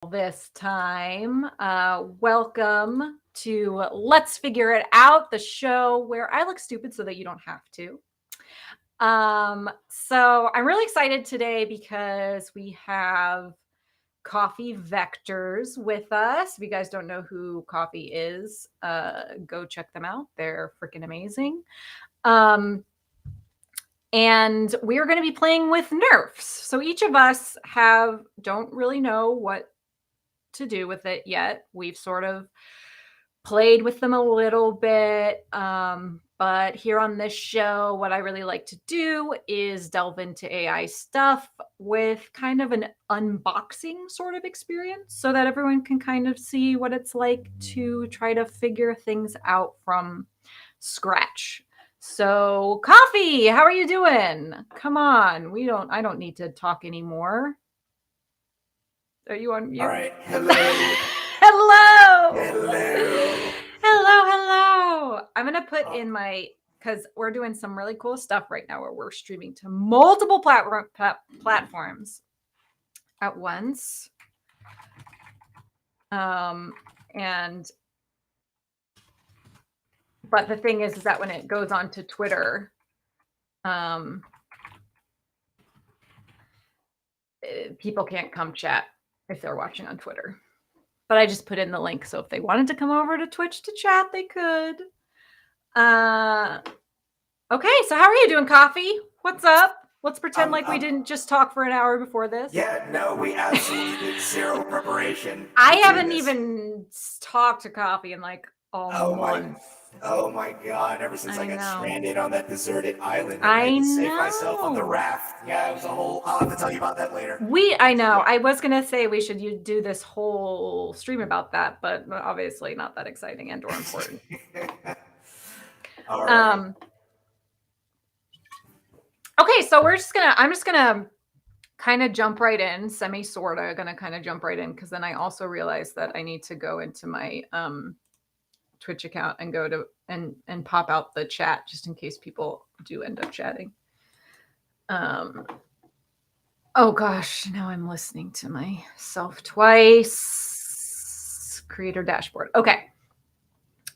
this time. Welcome to Let's Figure It Out, the show where I look stupid so that you don't have to. So I'm really excited today because we have Coffee Vectors with us. If you guys don't know who Coffee is, go check them out. They're freaking amazing. And we are going to be playing with NeRFs. So each of us don't really know what to do with it yet. We've sort of played with them a little bit. But here on this show, what I really like to do is delve into AI stuff with kind of an unboxing sort of experience so that everyone can kind of see what it's like to try to figure things out from scratch. So, Coffee, how are you doing? Come on. I don't need to talk anymore. Are you on mute? All right. Hello. Hello. Hello. Hello. I'm going to put in because we're doing some really cool stuff right now where we're streaming to multiple platforms at once. But the thing is that when it goes on to Twitter, people can't come chat if they're watching on Twitter. But I just put in the link, so if they wanted to come over to Twitch to chat, they could. Okay, so how are you doing, Coffee? What's up? Let's pretend like we didn't just talk for an hour before this. Yeah, no, we absolutely did zero preparation. I haven't even talked to Coffee in like a month. Oh my god, ever since I got stranded on that deserted island and I had to save myself on the raft. Yeah, it was I'll have to tell you about that later. I know. Yeah. I was going to say we should do this whole stream about that, but obviously not that exciting and or important. All right. Okay, so I'm just gonna kind of jump right in, sorta gonna kind of jump right in, because then I also realized that I need to go into my Twitch account and go to and pop out the chat just in case people do end up chatting. Oh gosh, now I'm listening to myself twice. Creator dashboard. Okay.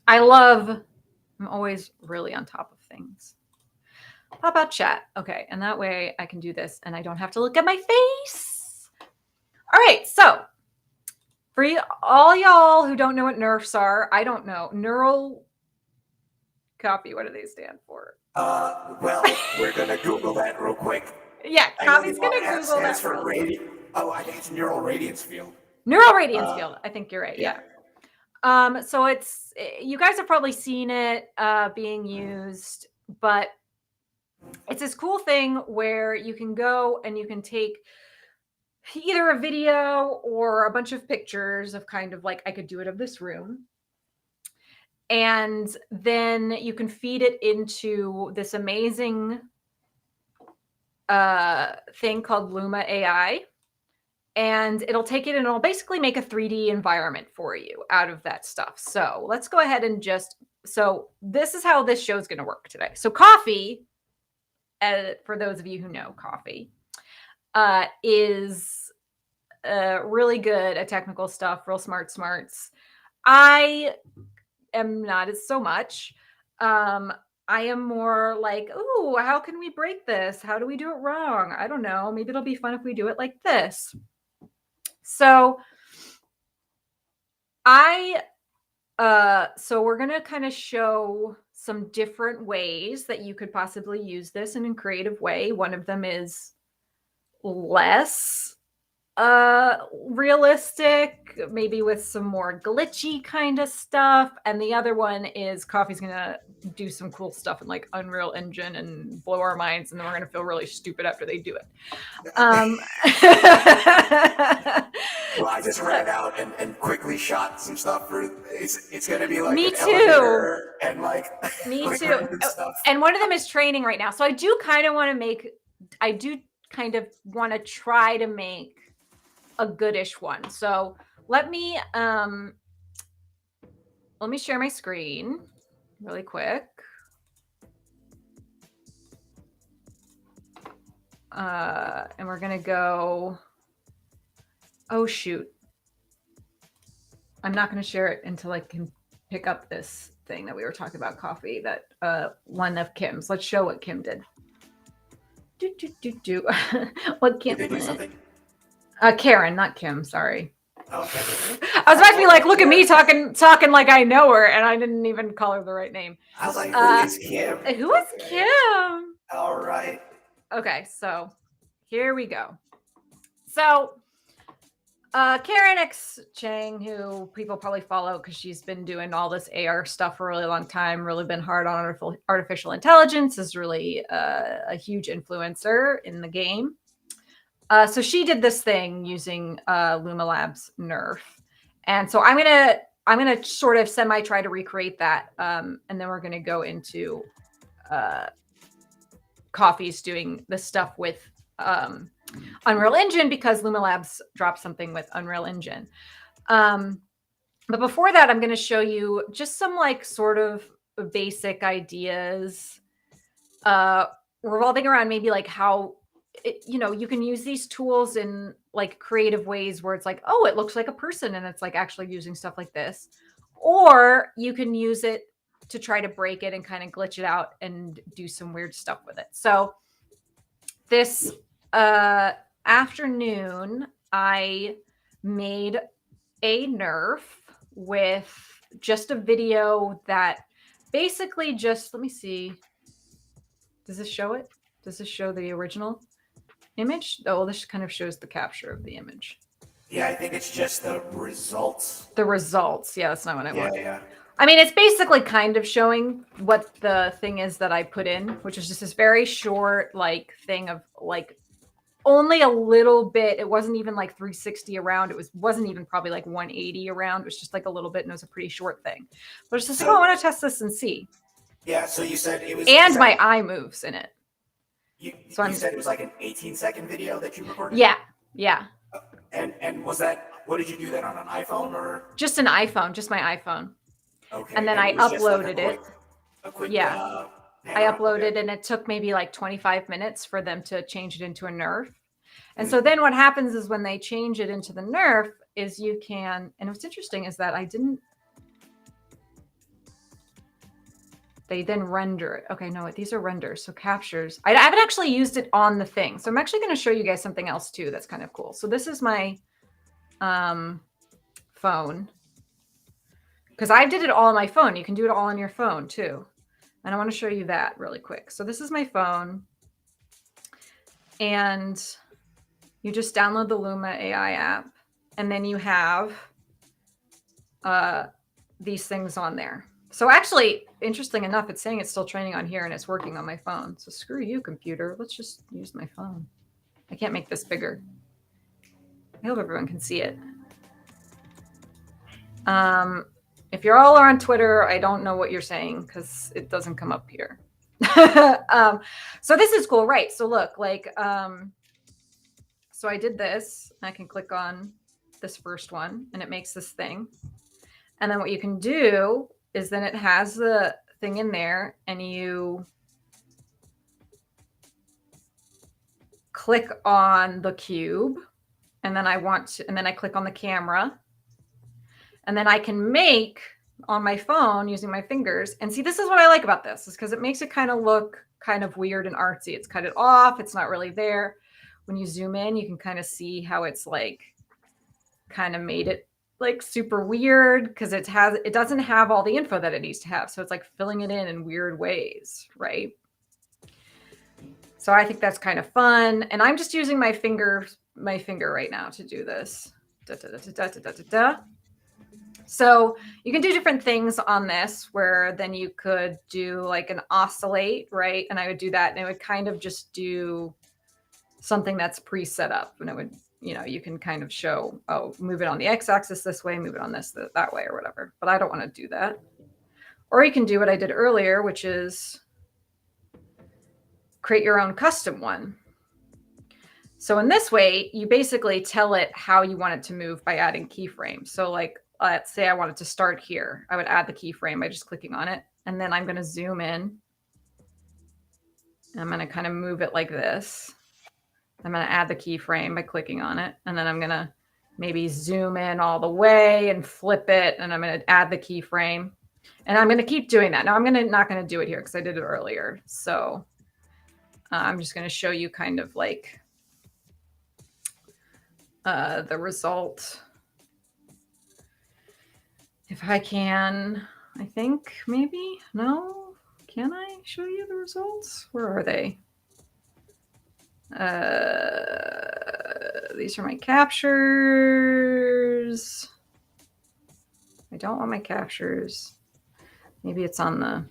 I'm always really on top of things. Pop out chat. Okay, and that way I can do this and I don't have to look at my face. All right, so for all y'all who don't know what NeRFs are, I don't know. Neural Copy, what do they stand for? Well, we're gonna Google that real quick. Yeah, Copy's gonna Google that. For oh, I think it's neural radiance field. Neural radiance field. I think you're right. Yeah. So you guys have probably seen it being used, but it's this cool thing where you can go and you can take either a video or a bunch of pictures of kind of like, I could do it of this room. And then you can feed it into this amazing thing called Luma AI. And it'll take it and it'll basically make a 3D environment for you out of that stuff. So let's go ahead and so this is how this show is going to work today. So Coffee, for those of you who know Coffee, is really good at technical stuff, real smarts. I am not as so much. I am more like, ooh, how can we break this? How do we do it wrong? I don't know. Maybe it'll be fun if we do it like this. So so we're going to kind of show some different ways that you could possibly use this in a creative way. One of them is less realistic, maybe with some more glitchy kind of stuff, and the other one is Coffee's gonna do some cool stuff in like Unreal Engine and blow our minds, and then we're gonna feel really stupid after they do it. Well, I just ran out and quickly shot some stuff for it's gonna be like me too, and like me like too. And one of them is training right now, so I do kind of want to try to make a goodish one. So let me share my screen really quick. And we're gonna go. Oh shoot! I'm not going to share it until I can pick up this thing that we were talking about, coffee, that one of Kim's. Let's show what Kim did. What Kim? Did they do something? Karen, not Kim. Sorry. Okay. I was about to be like, look at me talking like I know her, and I didn't even call her the right name. I was like, who is Kim? Who is Kim? All right. Okay, so here we go. So Karen X Chang, who people probably follow because she's been doing all this AR stuff for a really long time, really been hard on artificial intelligence, is really a huge influencer in the game. So she did this thing using Luma Labs NeRF. And so I'm gonna sort of try to recreate that. And then we're gonna go into Coffee's doing the stuff with Unreal Engine, because Luma Labs dropped something with Unreal Engine. But before that, I'm going to show you just some like sort of basic ideas revolving around maybe like how you can use these tools in like creative ways where it's like, oh, it looks like a person and it's like actually using stuff like this, or you can use it to try to break it and kind of glitch it out and do some weird stuff with it. So this afternoon, I made a NeRF with just a video that basically just, let me see. Does this show it? Does this show the original image? Oh, this kind of shows the capture of the image. Yeah, I think it's just the results. The results. Yeah, that's not what I want. Yeah. I mean, it's basically kind of showing what the thing is that I put in, which is just this very short like thing of like only a little bit. It wasn't even like 360 around. It wasn't even probably like 180 around. It was just like a little bit, and it was a pretty short thing. But it's just like, oh, I want to test this and see. Yeah, so you said it was... And my eye moves in it. You said it was like an 18-second video that you recorded? Yeah. And was that... What did you do that on an iPhone or...? Just an iPhone, just my iPhone. Okay. And then I uploaded it. A quick I uploaded, and it took maybe like 25 minutes for them to change it into a NeRF. And so then what happens is when they change it into the NeRF is you can, and what's interesting is that they then render it. Okay, no, these are renders, so captures. I haven't actually used it on the thing. So I'm actually going to show you guys something else too that's kind of cool. So this is my phone, because I did it all on my phone. You can do it all on your phone too. And I want to show you that really quick. So this is my phone, and you just download the Luma AI app, and then you have these things on there. So actually, interesting enough, it's saying it's still training on here and it's working on my phone. So screw you, computer. Let's just use my phone. I can't make this bigger. I hope everyone can see it. If you're all on Twitter, I don't know what you're saying because it doesn't come up here. So this is cool, right? So look, like, so I did this. I can click on this first one and it makes this thing. And then what you can do is then it has the thing in there, and you click on the cube, and then and then I click on the camera, and then I can make on my phone using my fingers. And see, this is what I like about this, is because it makes it kind of look kind of weird and artsy. It's cut it off. It's not really there. When you zoom in, you can kind of see how it's like kind of made it like super weird, because it doesn't have all the info that it needs to have. So it's like filling it in weird ways, right? So I think that's kind of fun. And I'm just using my finger right now to do this. So you can do different things on this, where then you could do like an oscillate, right? And I would do that, and it would kind of just do something that's pre-set up, and it would, you can kind of show, oh, move it on the x-axis this way, move it on that way, or whatever. But I don't want to do that. Or you can do what I did earlier, which is create your own custom one. So in this way, you basically tell it how you want it to move by adding keyframes. So like, let's say I want it to start here. I would add the keyframe by just clicking on it. And then I'm going to zoom in. I'm going to kind of move it like this. I'm going to add the keyframe by clicking on it. And then I'm going to maybe zoom in all the way and flip it, and I'm going to add the keyframe. And I'm going to keep doing that. Now I'm not going to do it here because I did it earlier. So I'm just going to show you kind of like the result. If I can, I think maybe, no, can I show you the results? Where are they? These are my captures. I don't want my captures. Maybe it's on the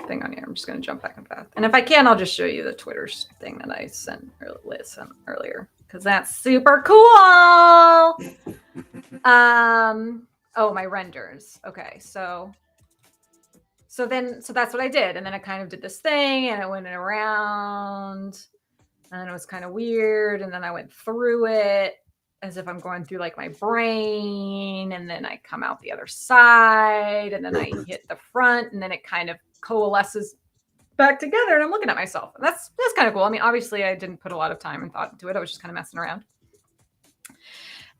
thing on here. I'm just going to jump back and forth. And if I can, I'll just show you the Twitter thing that I sent earlier because that's super cool. Oh, my renders. Okay, so that's what I did, and then I kind of did this thing, and I went around, and it was kind of weird, and then I went through it as if I'm going through like my brain, and then I come out the other side, and then I hit the front, and then it kind of coalesces back together, and I'm looking at myself. And that's kind of cool. I mean, obviously I didn't put a lot of time and thought into it. I was just kind of messing around.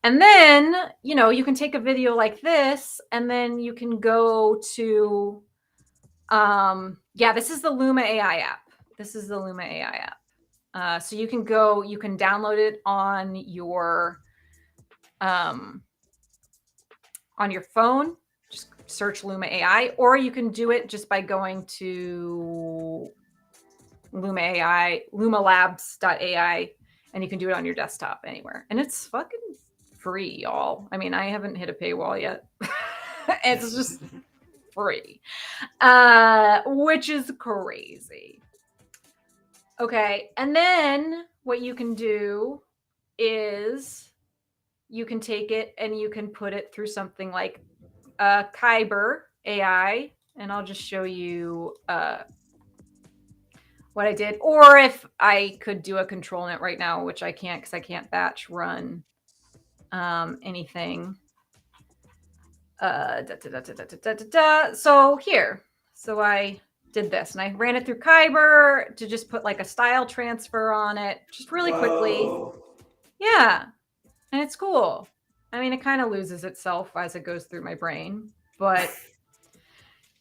And then, you know, you can take a video like this, and then you can go to, this is the Luma AI app. This is the Luma AI app. So you can download it on your phone. Just search Luma AI, or you can do it just by going to Luma AI, lumalabs.ai, and you can do it on your desktop anywhere. And it's fucking free, y'all. I mean, I haven't hit a paywall yet. It's just free, which is crazy. Okay, and then what you can do is you can take it and you can put it through something like Kyber AI, and I'll just show you what I did. Or if I could do a control net right now, which I can't because I can't batch run anything. So here, so I did this and I ran it through Kyber to just put like a style transfer on it just really quickly. Yeah, and it's cool. I mean, it kind of loses itself as it goes through my brain, but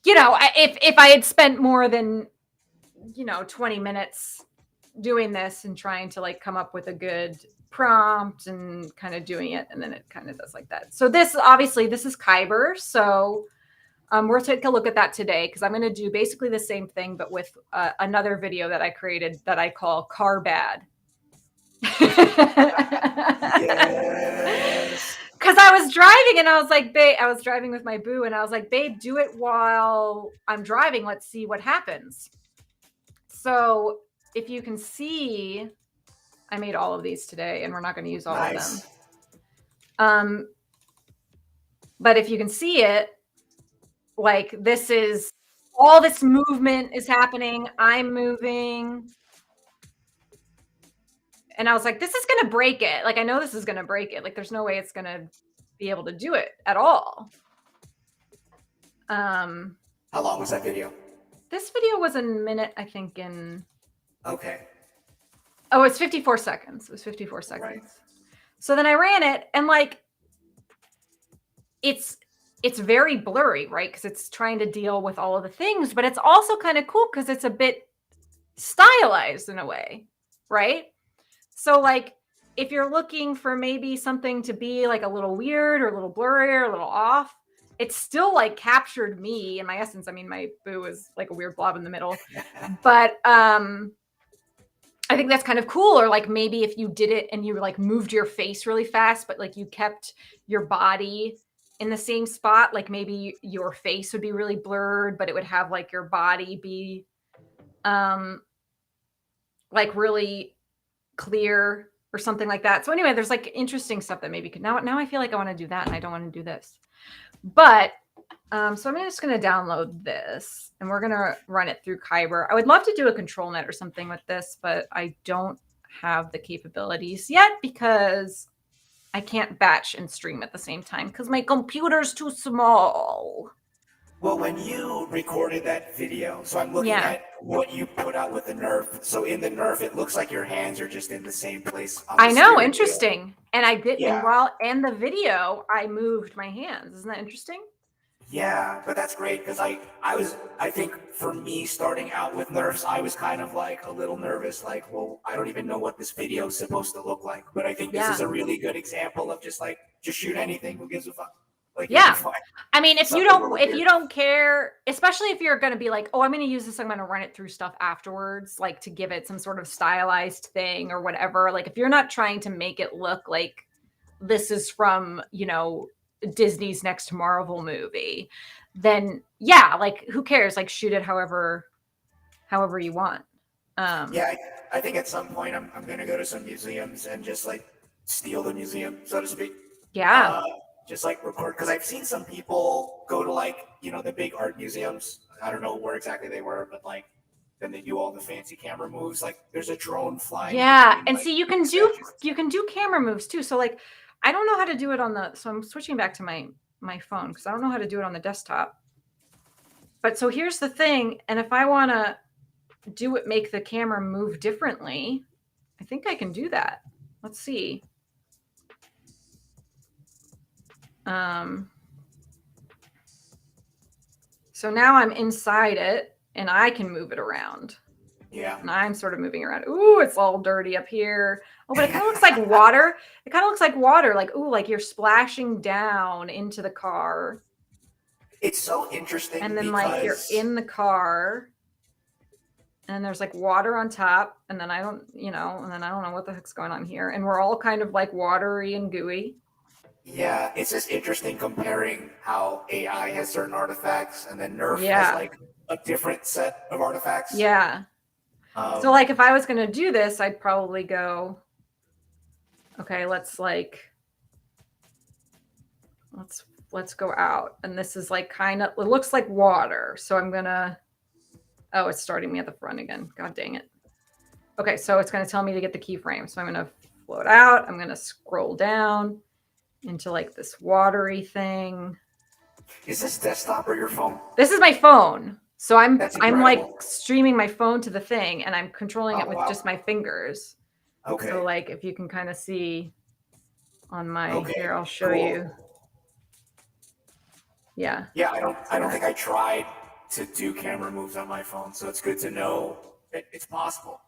you know, if I had spent more than 20 minutes doing this and trying to like come up with a good prompt and kind of doing it, and then it kind of does like that. So this is Kyber. So we'll take a look at that today because I'm going to do basically the same thing, but with another video that I created that I call Car Bad. Yes. Because I was driving and I was like, babe, I was driving with my boo and I was like, babe, do it while I'm driving. Let's see what happens. So if you can see, I made all of these today and we're not going to use all of them. But if you can see it, like this is all this movement is happening. I'm moving. And I was like, this is going to break it. Like, I know this is going to break it. Like, there's no way it's going to be able to do it at all. How long was that video? This video was a minute, I think, Okay. Oh, it's 54 seconds. It was 54 seconds. Right. So then I ran it and like, it's very blurry, right? Because it's trying to deal with all of the things, but it's also kind of cool because it's a bit stylized in a way, right? So like, if you're looking for maybe something to be like a little weird or a little blurry or a little off, it's still like captured me in my essence. I mean, my boo is like a weird blob in the middle, but I think that's kind of cool. Or like maybe if you did it and you like moved your face really fast, but like you kept your body in the same spot, like maybe your face would be really blurred, but it would have like your body be like really clear or something like that. So anyway, there's like interesting stuff that maybe could now I feel like I want to do that and I don't want to do this. But so I'm just going to download this and we're going to run it through Kyber. I would love to do a control net or something with this, but I don't have the capabilities yet because I can't batch and stream at the same time because my computer's too small. Well, when you recorded that video, so I'm looking Yeah. at what you put out with the NeRF. So in the NeRF, it looks like your hands are just in the same place on the I know, steering wheel. interesting. And I did, and Yeah, while in the video, I moved my hands. Isn't that interesting? yeah, but that's great because I think for me starting out with NeRFs, I was kind of like a little nervous, like, well, I don't even know what this video is supposed to look like. But I think this is Yeah. a really good example of just like, just shoot anything. Who gives a fuck? Like, you'll be Yeah. fine. I mean, Something will if appear. you don't care, especially if you're going to be like, "Oh, I'm going to use this, I'm going to run it through stuff afterwards," like to give it some sort of stylized thing or whatever. Like if you're not trying to make it look like this is from, Disney's next Marvel movie, then yeah, like who cares? Like shoot it however you want. Um Yeah, I think at some point I'm gonna go to some museums and just like steal the museum, so to speak. yeah. Uh, just like record because I've seen some people go to like the big art museums. I don't know where exactly they were, but like then they do all the fancy camera moves. Like there's a drone flying Yeah, between and like see statues and you stuff. can do camera moves too. So like I don't know how to do it on the so I'm switching back to my phone because I don't know how to do it on the desktop. But so here's the thing, and if I want to do it make the camera move differently, I think I can do that. Let's see. Um so now I'm inside it and I can move it around. Yeah. And I'm sort of moving around. Ooh, it's all dirty up here. Oh, but it kind of looks like water. It kind of looks like water, like, ooh, like you're splashing down into the car. It's so interesting And then like you're because in the car and there's like water on top. And then and then I don't know what the heck's going on here. And we're all kind of like watery and gooey. yeah, it's just interesting comparing how AI has certain artifacts and then NeRF has Yeah. like a different set of artifacts. Yeah. So Um, like if I was going to do this, I'd probably go, okay, let's go out. And this is like kind of, it looks like water. So I'm going to, oh, it's starting me at the front again. God dang it. Okay, so it's going to tell me to get the keyframe. So I'm going to float out. I'm going to scroll down into like this watery thing. is this desktop or your phone? This is my phone. So That's I'm like incredible. streaming my phone to the thing and I'm controlling it Oh with wow. just my fingers. Okay. So like if you can kind of see on my Okay. here, I'll show you. Cool. Yeah. Yeah, I don't think I tried to do camera moves on my phone, so it's good to know that it's possible.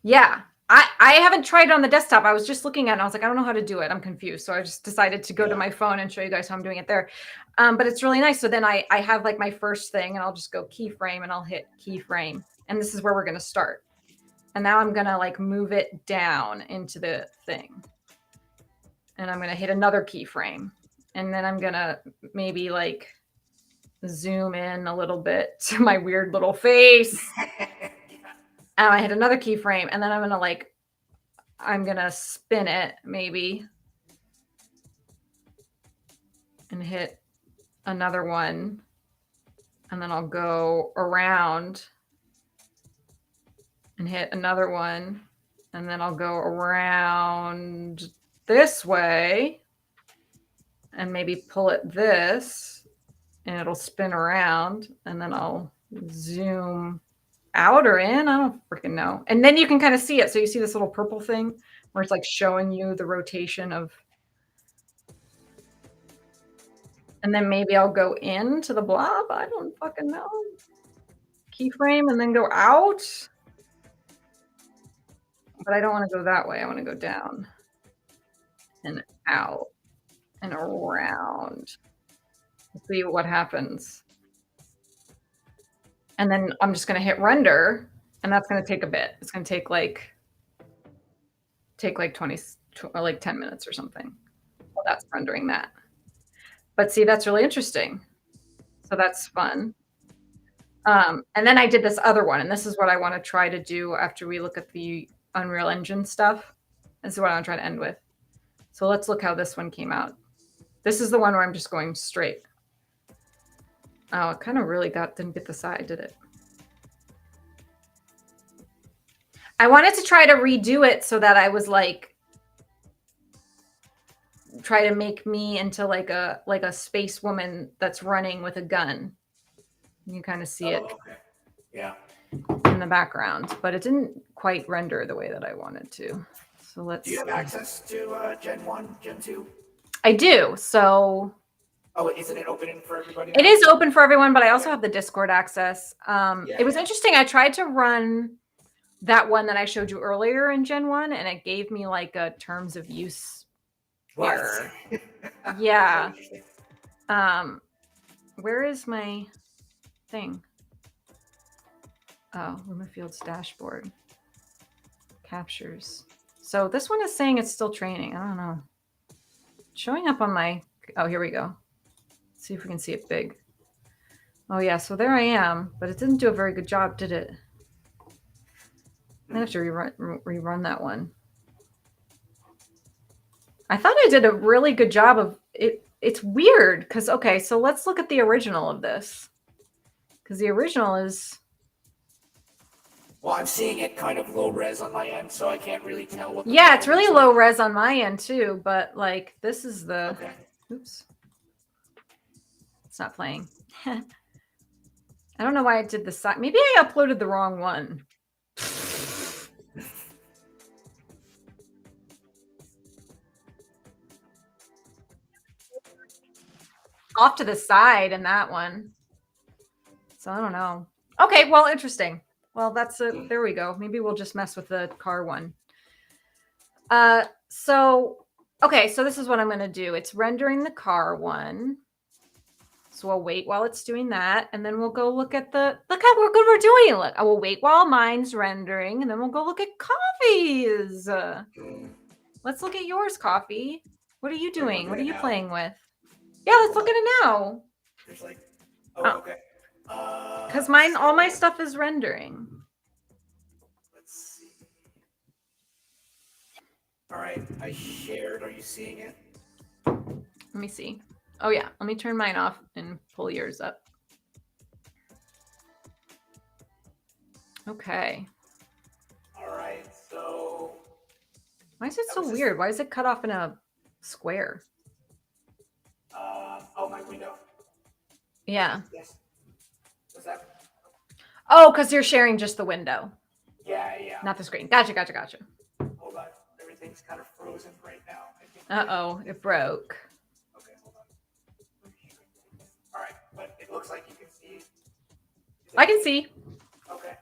Yeah. I haven't tried it on the desktop. I was just looking at it and I was like, I don't know how to do it. I'm confused. So I just decided to go to Yeah. my phone and show you guys how I'm doing it there. But it's really nice. So then I have like my first thing and I'll just go keyframe and I'll hit keyframe. And this is where we're going to start. And now I'm going to like move it down into the thing. And I'm going to hit another keyframe. And then I'm going to maybe like zoom in a little bit to my weird little face. And I hit another keyframe and then I'm gonna spin it maybe and hit another one. And then I'll go around and hit another one. And then I'll go around this way and maybe pull it this and it'll spin around. And then I'll zoom out or in. I don't freaking know. And then you can kind of see it. So you see this little purple thing where it's like showing you the rotation of. And then maybe I'll go into the blob. I don't fucking know. Keyframe and then go out. But I don't want to go that way. I want to go down and out and around. Let's see what happens. And then I'm just going to hit render and that's going to take a bit. It's going to take like 20 or like 10 minutes or something. Well, that's rendering that. But see, that's really interesting. So that's fun. And then I did this other one, and this is what I want to try to do after we look at the Unreal Engine stuff. This is what I want to try to end with. So let's look how this one came out. This is the one where I'm just going straight. Oh, it kind of really didn't get the side, did it? I wanted to try to redo it so that I was like, try to make me into like a space woman that's running with a gun. You kind of see it Okay. Yeah. in the background, but it didn't quite render the way that I wanted to. So let's Do you have see. access to Gen 1, Gen 2? I do. So Oh, isn't it open for everybody it now? is open for everyone, but I also Okay. have the Discord access. Yeah, It was yeah. interesting. I tried to run that one that I showed you earlier in Gen 1, and it gave me like a terms of use What? error. That's Yeah. interesting. Where is my thing? Oh, Lumafield's dashboard. Captures. So this one is saying it's still training. I don't know. It's showing up on my... Oh, here we go. Let's see if we can see it big. Oh, yeah. So there I am. But it didn't do a very good job, did it? I have to rerun that one. I thought I did a really good job of it. It's weird because, okay, so let's look at the original of this. Because the original is... Well, I'm seeing it kind of low res on my end, so I can't really tell what the Yeah, it's quality really is low like. res on my end too, but like this is the... Okay. Oops. It's not playing. I don't know why I did the side. Maybe I uploaded the wrong one. Off to the side in that one. So I don't know. Okay, well, interesting. Well, that's it. There we go. Maybe we'll just mess with the car one. Okay, so this is what I'm going to do. It's rendering the car one. So we'll wait while it's doing that, and then we'll go look at the... Look how good we're doing. Look, I will wait while mine's rendering, and then we'll go look at Coffee's. Let's look at yours, Coffee. What are you doing? What are you playing with? Yeah, let's look at it now. There's like, oh, okay. Because mine, all my stuff is rendering. Let's see. All right, I shared. Are you seeing it? Let me see. Oh, yeah. Let me turn mine off and pull yours up. Okay. All right, so... Why is it so weird? Why is it cut off in a square? Oh, my window. Yeah. Yes. What's that? Oh, because you're sharing just the window. Yeah, yeah. Not the screen. Gotcha. Hold on. Everything's kind of frozen right now. Uh-oh. It broke. Okay, hold on. All right, but it looks like you can see. I can see. Okay.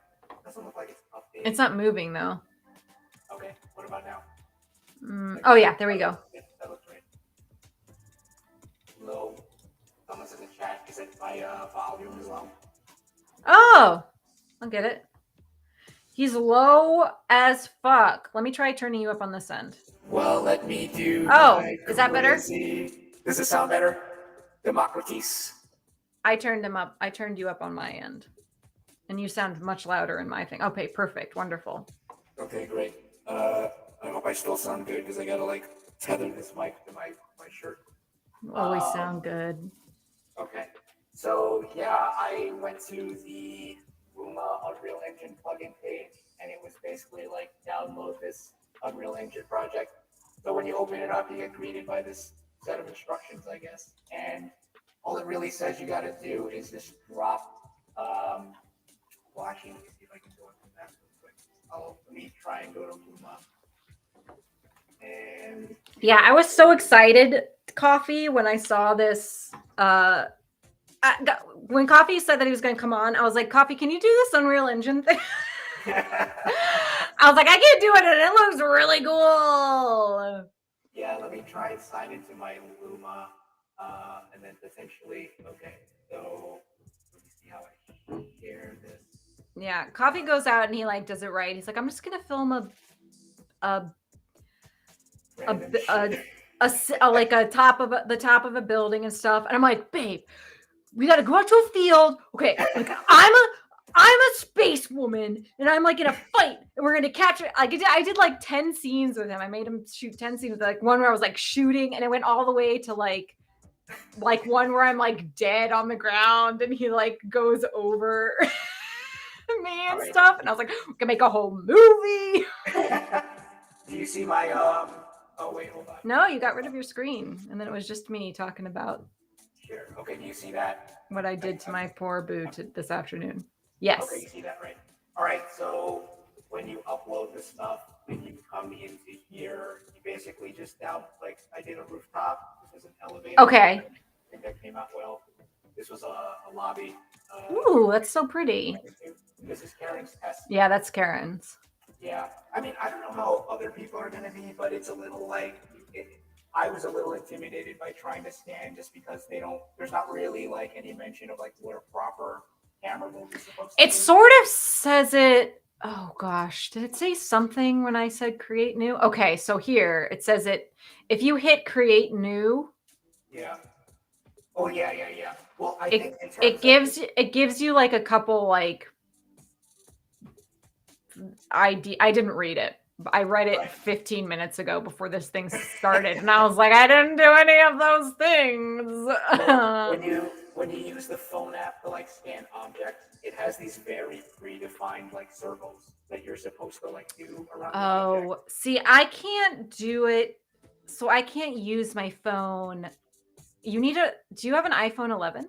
Doesn't look like it's updated. It's not moving, though. Okay, what about now? Oh, yeah. There we go. Yeah, that looks great. Low. Someone says in chat, is it my volume is low? Oh, I'll get it. He's low as fuck. Let me try turning you up on this end. Well, let me do. Oh, is that better? Does it sound better? Democratis. I turned him up. I turned you up on my end. And you sound much louder in my thing. Okay, perfect. Wonderful. Okay, great. I hope I still sound good because I gotta like tether this mic to my shirt. Always sound good. Okay. So yeah, I went to the Luma Unreal Engine plugin page, and it was basically like download this Unreal Engine project. So when you open it up, you get greeted by this set of instructions, I guess. And all it really says you got to do is just drop. Well, actually, let me see if I can go into that real quick. Let me try and go to Luma. And yeah, I was so excited, Coffee, when I saw this. When Coffee said that he was going to come on, I was like, Coffee, can you do this Unreal Engine thing? I was like, I can't do it, and it looks really cool. Yeah, let me try and sign into my Luma, and then potentially, okay, so let me see how I share this. Yeah, Coffee goes out and he like does it right. He's like, I'm just gonna film like the top of a building and stuff. And I'm like, babe, we gotta go out to a field. Okay, like I'm a space woman and I'm like in a fight and we're gonna capture. Like I did like 10 scenes with him. I made him shoot 10 scenes. Like one where I was like shooting and it went all the way to like one where I'm like dead on the ground and he like goes over me and stuff. And I was like, we can make a whole movie. Do you see my oh wait, hold on. No, you got rid of your screen and then it was just me talking about Here. Okay, do you see that? What I did to my poor boo this afternoon. Okay, you Yes. see that, right? All right, so when you upload the stuff and you come into here, you basically just down, like I did a rooftop. This is an elevator. Okay. I think that came out well. This was a lobby. Ooh, that's so pretty. This is Karen's test. Yeah, that's Karen's. Yeah, I mean, I don't know how other people are going to be, but it's a little like I was a little intimidated by trying to scan just because there's not really like any mention of like what a proper camera move is supposed to It be. sort of says it. Oh gosh, did it say something when I said create new? Okay, so here it says it. If you hit create new, Yeah. Oh yeah. Well, I think it in it terms of gives you like a couple like ID. I didn't read it. I read it right. 15 minutes ago before this thing started, and I was like, I didn't do any of those things. Well, when you use the phone app to like scan objects, it has these very predefined like circles that you're supposed to like do around the object. Oh, see, I can't do it. So I can't use my phone. You need a, do you have an iPhone 11?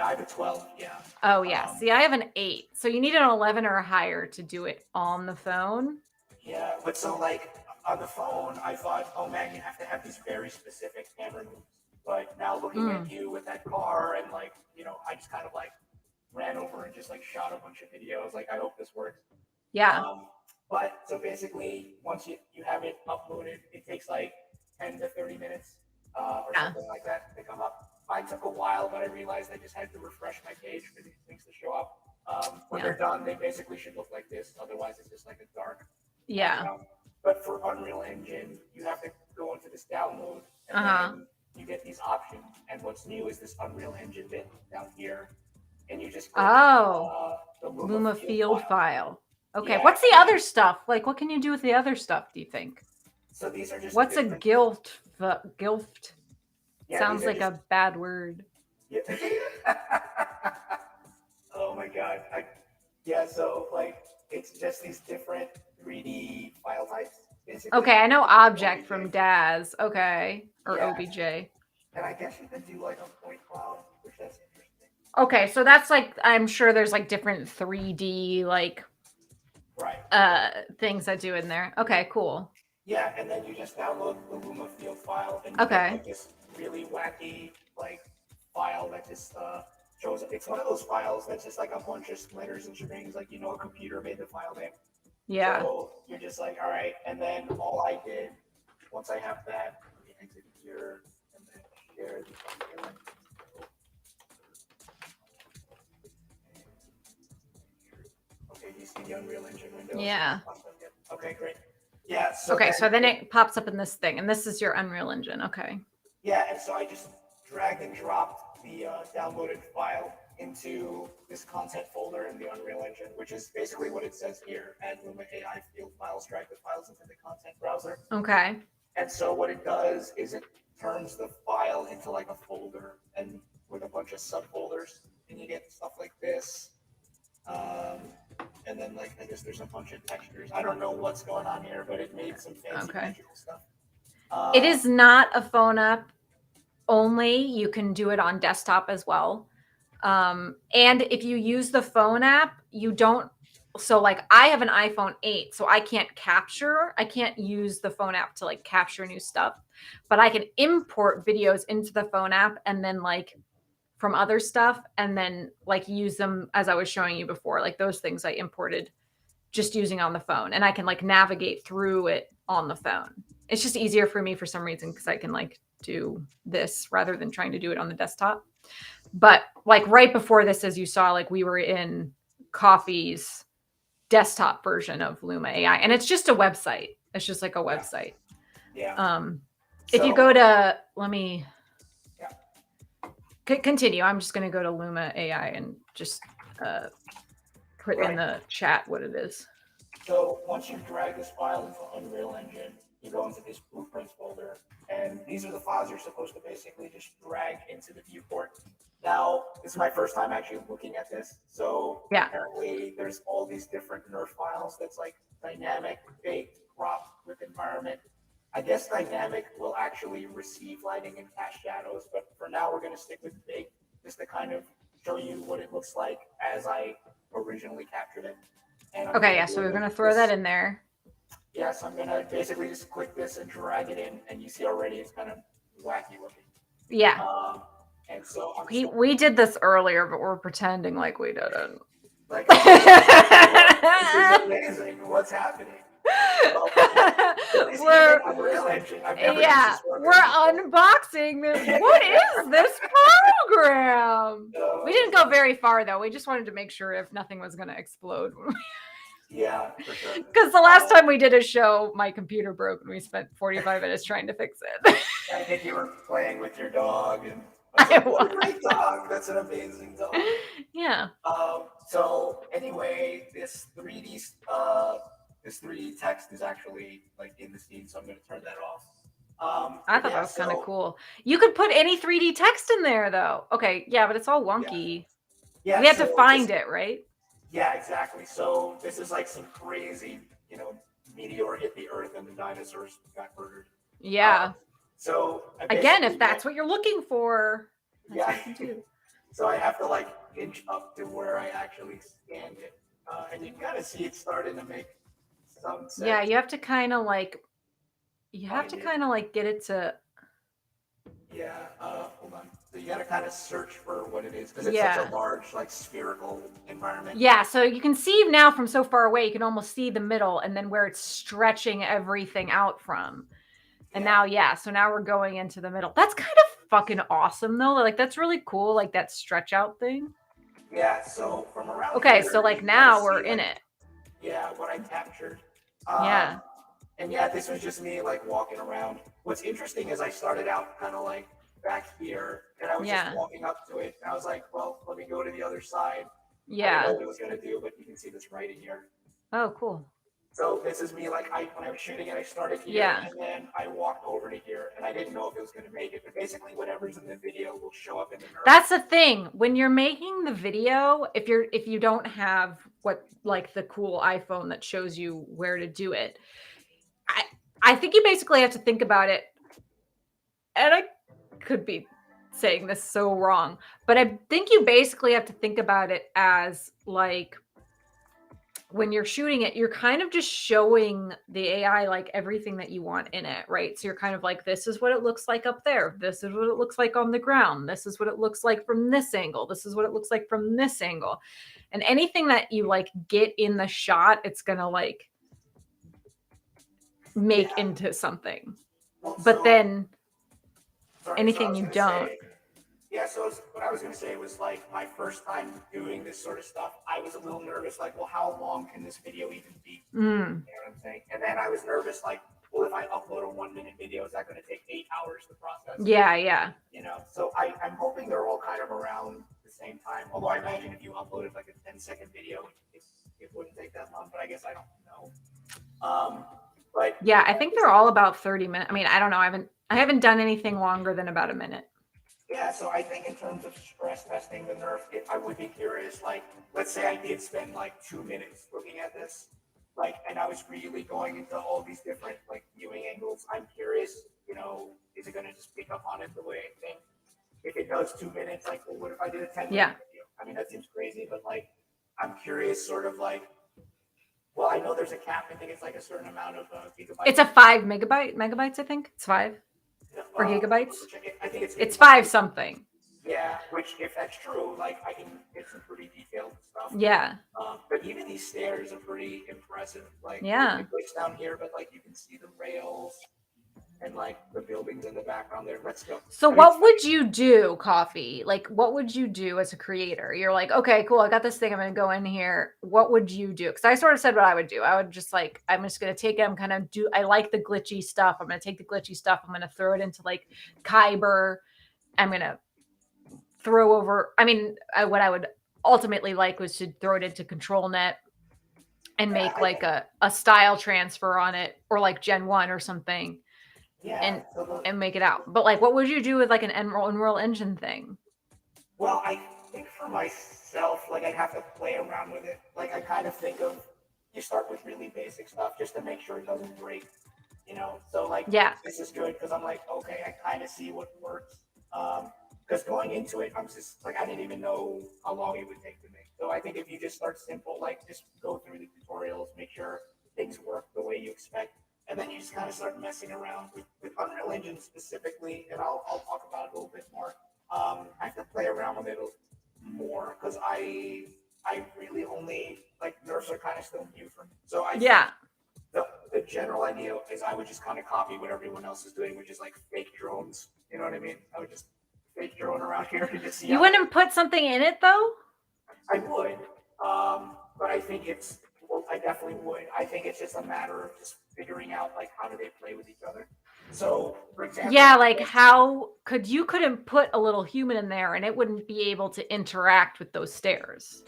I have a 12, yeah. Oh, yeah. Um, See, I have an 8. So you need an 11 or higher to do it on the phone. Yeah, but so like on the phone, I thought, oh man, you have to have these very specific camera moves. But now looking at you with that car and like, I just kind of like ran over and just like shot a bunch of videos. Like, I hope this works. Yeah. Um, but so basically, once you have it uploaded, it takes like 10 to 30 minutes or Yeah. something like that to come up. Mine took a while, but I realized I just had to refresh my page for these things to show up. When they're done, they basically should look like this. Otherwise, it's just like a dark Yeah. background. But for Unreal Engine, you have to go into this download, and then you get these options. And what's new is this Unreal Engine bit down here, and you just click Oh, the Luma field file. file. Okay. Yeah. What's the other stuff? Like, what can you do with the other stuff, do you think? So these are just What's a different... Gilt? Yeah, Sounds like a bad word. Yeah. Oh my god. So like it's just these different 3D file types. Basically. Okay, I know object from DAZ. Okay. Or Yeah. OBJ. And I guess you could do like a point cloud, which that's interesting. Okay, so that's like, I'm sure there's like different 3D like things that do in there. Okay, cool. Yeah, and then you just download the Luma field file and you get like this really wacky like file that just shows. It's one of those files that's just like a bunch of splitters and strings, like a computer made the file name. Yeah. So you're just like, all right, and then all I did once I have that, let me exit here and then share the file. Okay, you see the Unreal Engine window? Yeah. Okay, great. Yeah. So okay, so then it pops up in this thing, and this is your Unreal Engine. Okay. Yeah, and so I just dragged and dropped the downloaded file into this content folder in the Unreal Engine, which is basically what it says here. Add Luma AI field files, drag the files into the content browser. Okay. And so what it does is it turns the file into like a folder and with a bunch of subfolders, and you get stuff like this. And then like I guess there's a bunch of textures. I don't know what's going on here, but it made some fancy digital stuff. It is not a phone app only. You can do it on desktop as well. And if you use the phone app, you don't. So like I have an iPhone 8, so I can't use the phone app to like capture new stuff, but I can import videos into the phone app and then like from other stuff and then like use them as I was showing you before, like those things I imported just using on the phone, and I can like navigate through it on the phone. It's just easier for me for some reason because I can like do this rather than trying to do it on the desktop. But like right before this, as you saw, like we were in Coffee's desktop version of Luma AI, and it's just a website. It's just like a website. Yeah. If you go to, let me continue. I'm just going to go to Luma AI and just put in the chat what it is. So once you drag this file into Unreal Engine, you go into this blueprints folder, and these are the files you're supposed to basically just drag into the viewport. Now, this is my first time actually looking at this. So apparently there's all these different NeRF files that's like dynamic, baked, crop, with environment. I guess dynamic will actually receive lighting and cast shadows, but for now we're going to stick with big just to kind of show you what it looks like as I originally captured it. And I'm Okay, going yeah, to so do we're it with gonna throw that this. in there. Yes, I'm going to basically just click this and drag it in, and you see already it's kind of wacky looking. Yeah. Um, and so I'm just We did this earlier, but we're pretending like we didn't. like, this is amazing. What's happening? Well, this we're even Unreal Engine. I've never used yeah, this program we're before. unboxing this. What is this program? We didn't go very far though. We just wanted to make sure if nothing was going to explode. Yeah, for sure. Because the last time we did a show, my computer broke and we spent 45 minutes trying to fix it. I think you were playing with your dog, and I was I like, "What was. a great dog! That's an amazing dog." Yeah. So anyway, this 3D text is actually like in the scene, so I'm going to turn that off. I thought that was kind of cool. You could put any 3D text in there though. Okay, yeah, but it's all wonky. Yeah, We had so to find it, right? Yeah, exactly. So this is like some crazy, meteor hit the Earth and the dinosaurs got murdered. Yeah. So Again, if that's what you're looking for, that's yeah. what you can do. So I have to like inch up to where I actually scanned it, and you can kind of see it starting to make some sense. Yeah, you have to kind of like, get it to. Yeah. Hold on. So you got to kind of search for what it is because it's Yeah. such a large, like spherical environment. Yeah, so you can see now from so far away, you can almost see the middle and then where it's stretching everything out from. And now, so now we're going into the middle. That's kind of fucking awesome though. Like that's really cool, like that stretch out thing. Yeah, so from around Okay, here, so like you now see, we're in like, it. Yeah, what I captured. Yeah. And yeah, this was just me like walking around. What's interesting is I started out kind of like back here, and I was just walking up to it, and I was like, well, let me go to the other side. I didn't know what it was gonna do, but you can see this right in here. Oh, cool. So this is me like when I was shooting it, I started here, and then I walked over to here, and I didn't know if it was gonna make it, but basically whatever's in the video will show up in the NeRF. That's the thing. When you're making the video, if you don't have what like the cool iPhone that shows you where to do it, I think you basically have to think about it. And I could be saying this so wrong, but I think you basically have to think about it as like when you're shooting it, you're kind of just showing the AI like everything that you want in it, right? So you're kind of like, this is what it looks like up there. This is what it looks like on the ground. This is what it looks like from this angle. This is what it looks like from this angle. And anything that you like get in the shot, it's going to like make into something. But then anything you don't. Yeah, so what I was going to say was like my first time doing this sort of stuff, I was a little nervous, like, well, how long can this video even be? You know what I'm saying? And then I was nervous, like, well, if I upload a 1-minute video, is that going to take 8 hours to process? Yeah. So I'm hoping they're all kind of around the same time. Although I imagine if you uploaded like a 10-second video, it wouldn't take that long, but I guess I don't know. But yeah, I think they're all about 30 minutes. I mean, I don't know. I haven't done anything longer than about a minute. Yeah, so I think in terms of stress testing the NeRF, I would be curious, like, let's say I did spend like 2 minutes looking at this, like, and I was really going into all these different like viewing angles. I'm curious, is it going to just pick up on it the way I think? If it does 2 minutes, like, well, what if I did a 10-minute video? I mean, that seems crazy, but like, I'm curious, sort of like, well, I know there's a cap. I think it's like a certain amount of gigabytes. It's a 5 megabytes. I think it's 5 or gigabytes. I think it's 5 something. Yeah, which if that's true, like I can get some pretty detailed stuff. Yeah. But even these stairs are pretty impressive. Like, yeah, it goes down here, but like you can see the rails and like the buildings in the background there. Let's go. So what would you do, Coffee? Like, what would you do as a creator? You're like, okay, cool. I got this thing. I'm going to go in here. What would you do? Because I sort of said what I would do. I would just like, I'm just going to take it. I like the glitchy stuff. I'm going to take the glitchy stuff. I'm going to throw it into like Kyber. I'm going to throw over. I mean, what I would ultimately like was to throw it into ControlNet and make like a style transfer on it, or like Gen 1 or something. Yeah, and make it out. But like, what would you do with like an Unreal Engine thing? Well, I think for myself, like I'd have to play around with it. Like I kind of think of, you start with really basic stuff just to make sure it doesn't break. you know? So like, Yeah. this is good because I'm like, okay, I kind of see what works. Because going into it, I'm just like, I didn't even know how long it would take to make. So I think if you just start simple, like just go through the tutorials, make sure things work the way you expect, and then you just kind of start messing around with Unreal Engine specifically, and I'll talk about it a little bit more. I have to play around with it more because I really only like NeRFs are kind of still new for me. So I think Yeah. the general idea is I would just kind of copy what everyone else is doing, which is like fake drones. You know what I mean? I would just fake drone around here to just see. You wouldn't put something in it though? I would, but I think it's. Well, I definitely would. I think it's just a matter of just figuring out like how do they play with each other. So, for example, Yeah, like how couldn't put a little human in there and it wouldn't be able to interact with those stairs.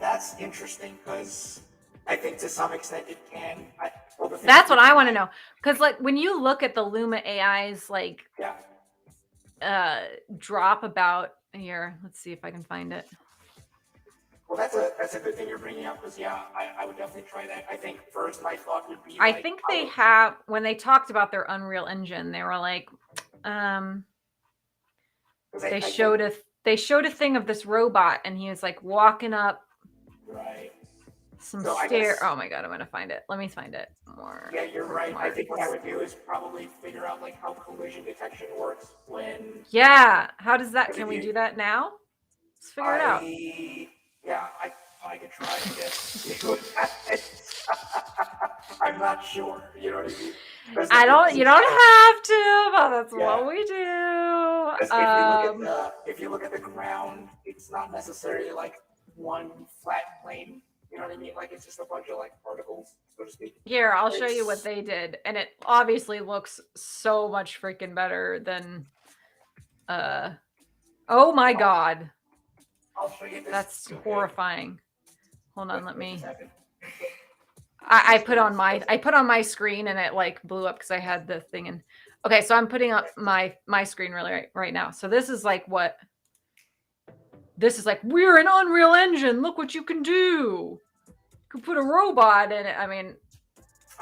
that's interesting because I think to some extent it can. Well, the thing That's is, what I want to know. Because like when you look at the Luma AI's like yeah. drop about here, let's see if I can find it. Well, that's a good thing you're bringing up because yeah, I would definitely try that. I think first my thought would be I like, think they have when they talked about their Unreal Engine, they were like, they showed a thing of this robot and he was like walking up right. some So stair. Oh my god, I'm gonna find it. Let me find it more. Yeah, you're right. I think what I would do is probably figure out like how collision detection works when. Yeah, how does that? Can we do that now? Let's figure it out. Yeah, I could try. I guess. I'm not sure. You know what I mean? I don't. You don't have to, but that's what we do. If you look at the ground, it's not necessarily like one flat plane. You know what I mean? Like it's just a bunch of like particles, so to speak. Here, I'll show you what they did, and it obviously looks so much freaking better than. Oh my god, I'll show you this. that's horrifying. Hold on, let Wait a me. second. I put on my screen and it like blew up because I had the thing in. Okay, so I'm putting up my screen really right now. So this is like we're an Unreal Engine. Look what you can do. You can put a robot in it. I mean,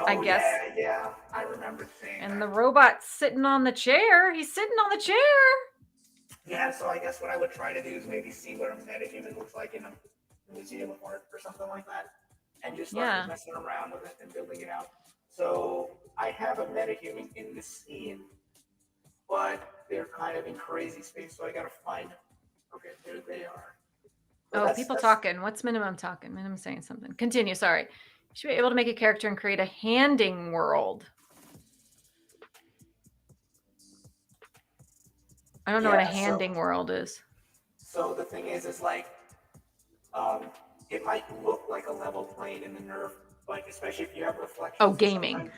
I guess. Yeah, I remember seeing. And the robot's sitting on the chair. He's sitting on the chair. Yeah, so I guess what I would try to do is maybe see what a metahuman looks like in a museum of art or something like that, and just start messing around with it and building it out. So I have a metahuman in this scene, but they're kind of in crazy space, so I gotta find them. Okay, there they are. So people talking. What's minimum talking? Minimum saying something. Continue. Sorry. You should be able to make a character and create a handing world. I don't know what a handing world is. So the thing is like, it might look like a level plane in the NeRF, but especially if you have reflections. Oh, gaming.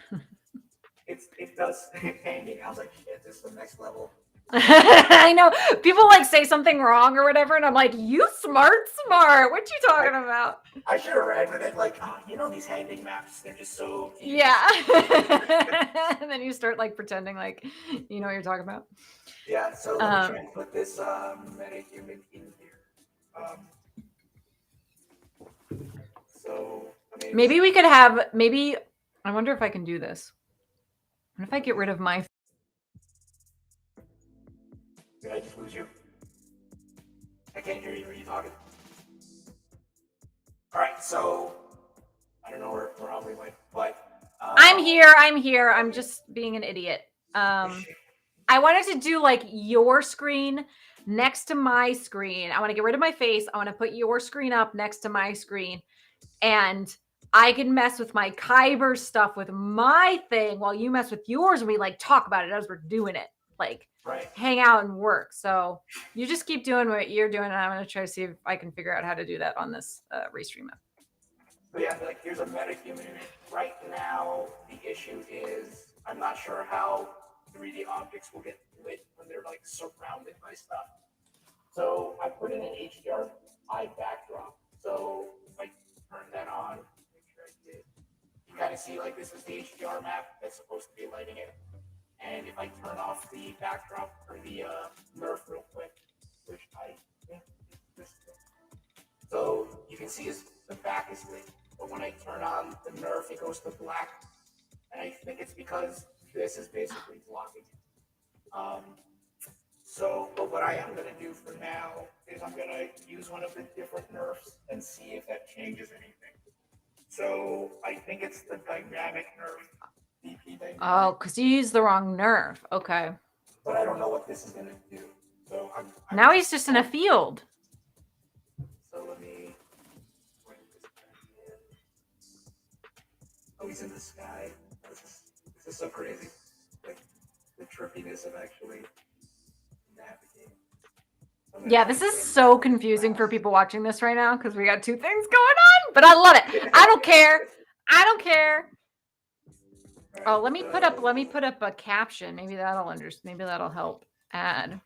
It does handing. I was like, shit, this is the next level. I know people like say something wrong or whatever, and I'm like, you smart. What you talking about? I should have read with it, like, these handing maps, they're just so cute. Yeah. And then you start like pretending like you know what you're talking about. Yeah, so let me try and put this metahuman in here. So maybe we could have I wonder if I can do this. What if I get rid of my Did I just lose you? I can't hear you. Are you talking? All right, so I don't know where Aubrey went, but I'm here. I'm just being an idiot. I wanted to do like your screen next to my screen. I want to get rid of my face. I want to put your screen up next to my screen, and I can mess with my Kyber stuff with my thing while you mess with yours, and we like talk about it as we're doing it. Like hang out and work. So you just keep doing what you're doing, and I'm going to try to see if I can figure out how to do that on this restream app. So yeah, like here's a metahuman. Right now, the issue is I'm not sure how 3D objects will get lit when they're like surrounded by stuff. So I put in an HDRI backdrop. So if I turn that on, make sure I did. You kind of see like this is the HDR map that's supposed to be lighting it. And if I turn off the backdrop or the NeRF real quick, which so you can see the back is lit. But when I turn on the NeRF, it goes to black. And I think it's because this is basically blocking it. So, but what I am going to do for now is I'm going to use one of the different NeRFs and see if that changes anything. So I think it's the dynamic nerf, DP dynamic. Oh, because you used the wrong nerf. Okay. But I don't know what this is going to do. So now he's just in a field. So let me bring this back in. Oh, he's in the sky. This is so crazy. Like the trippiness of actually navigating. Yeah, this is so confusing for people watching this right now because we got two things going on, but I love it. I don't care. I don't care. Right, oh, let me put up a caption. Maybe that'll help add.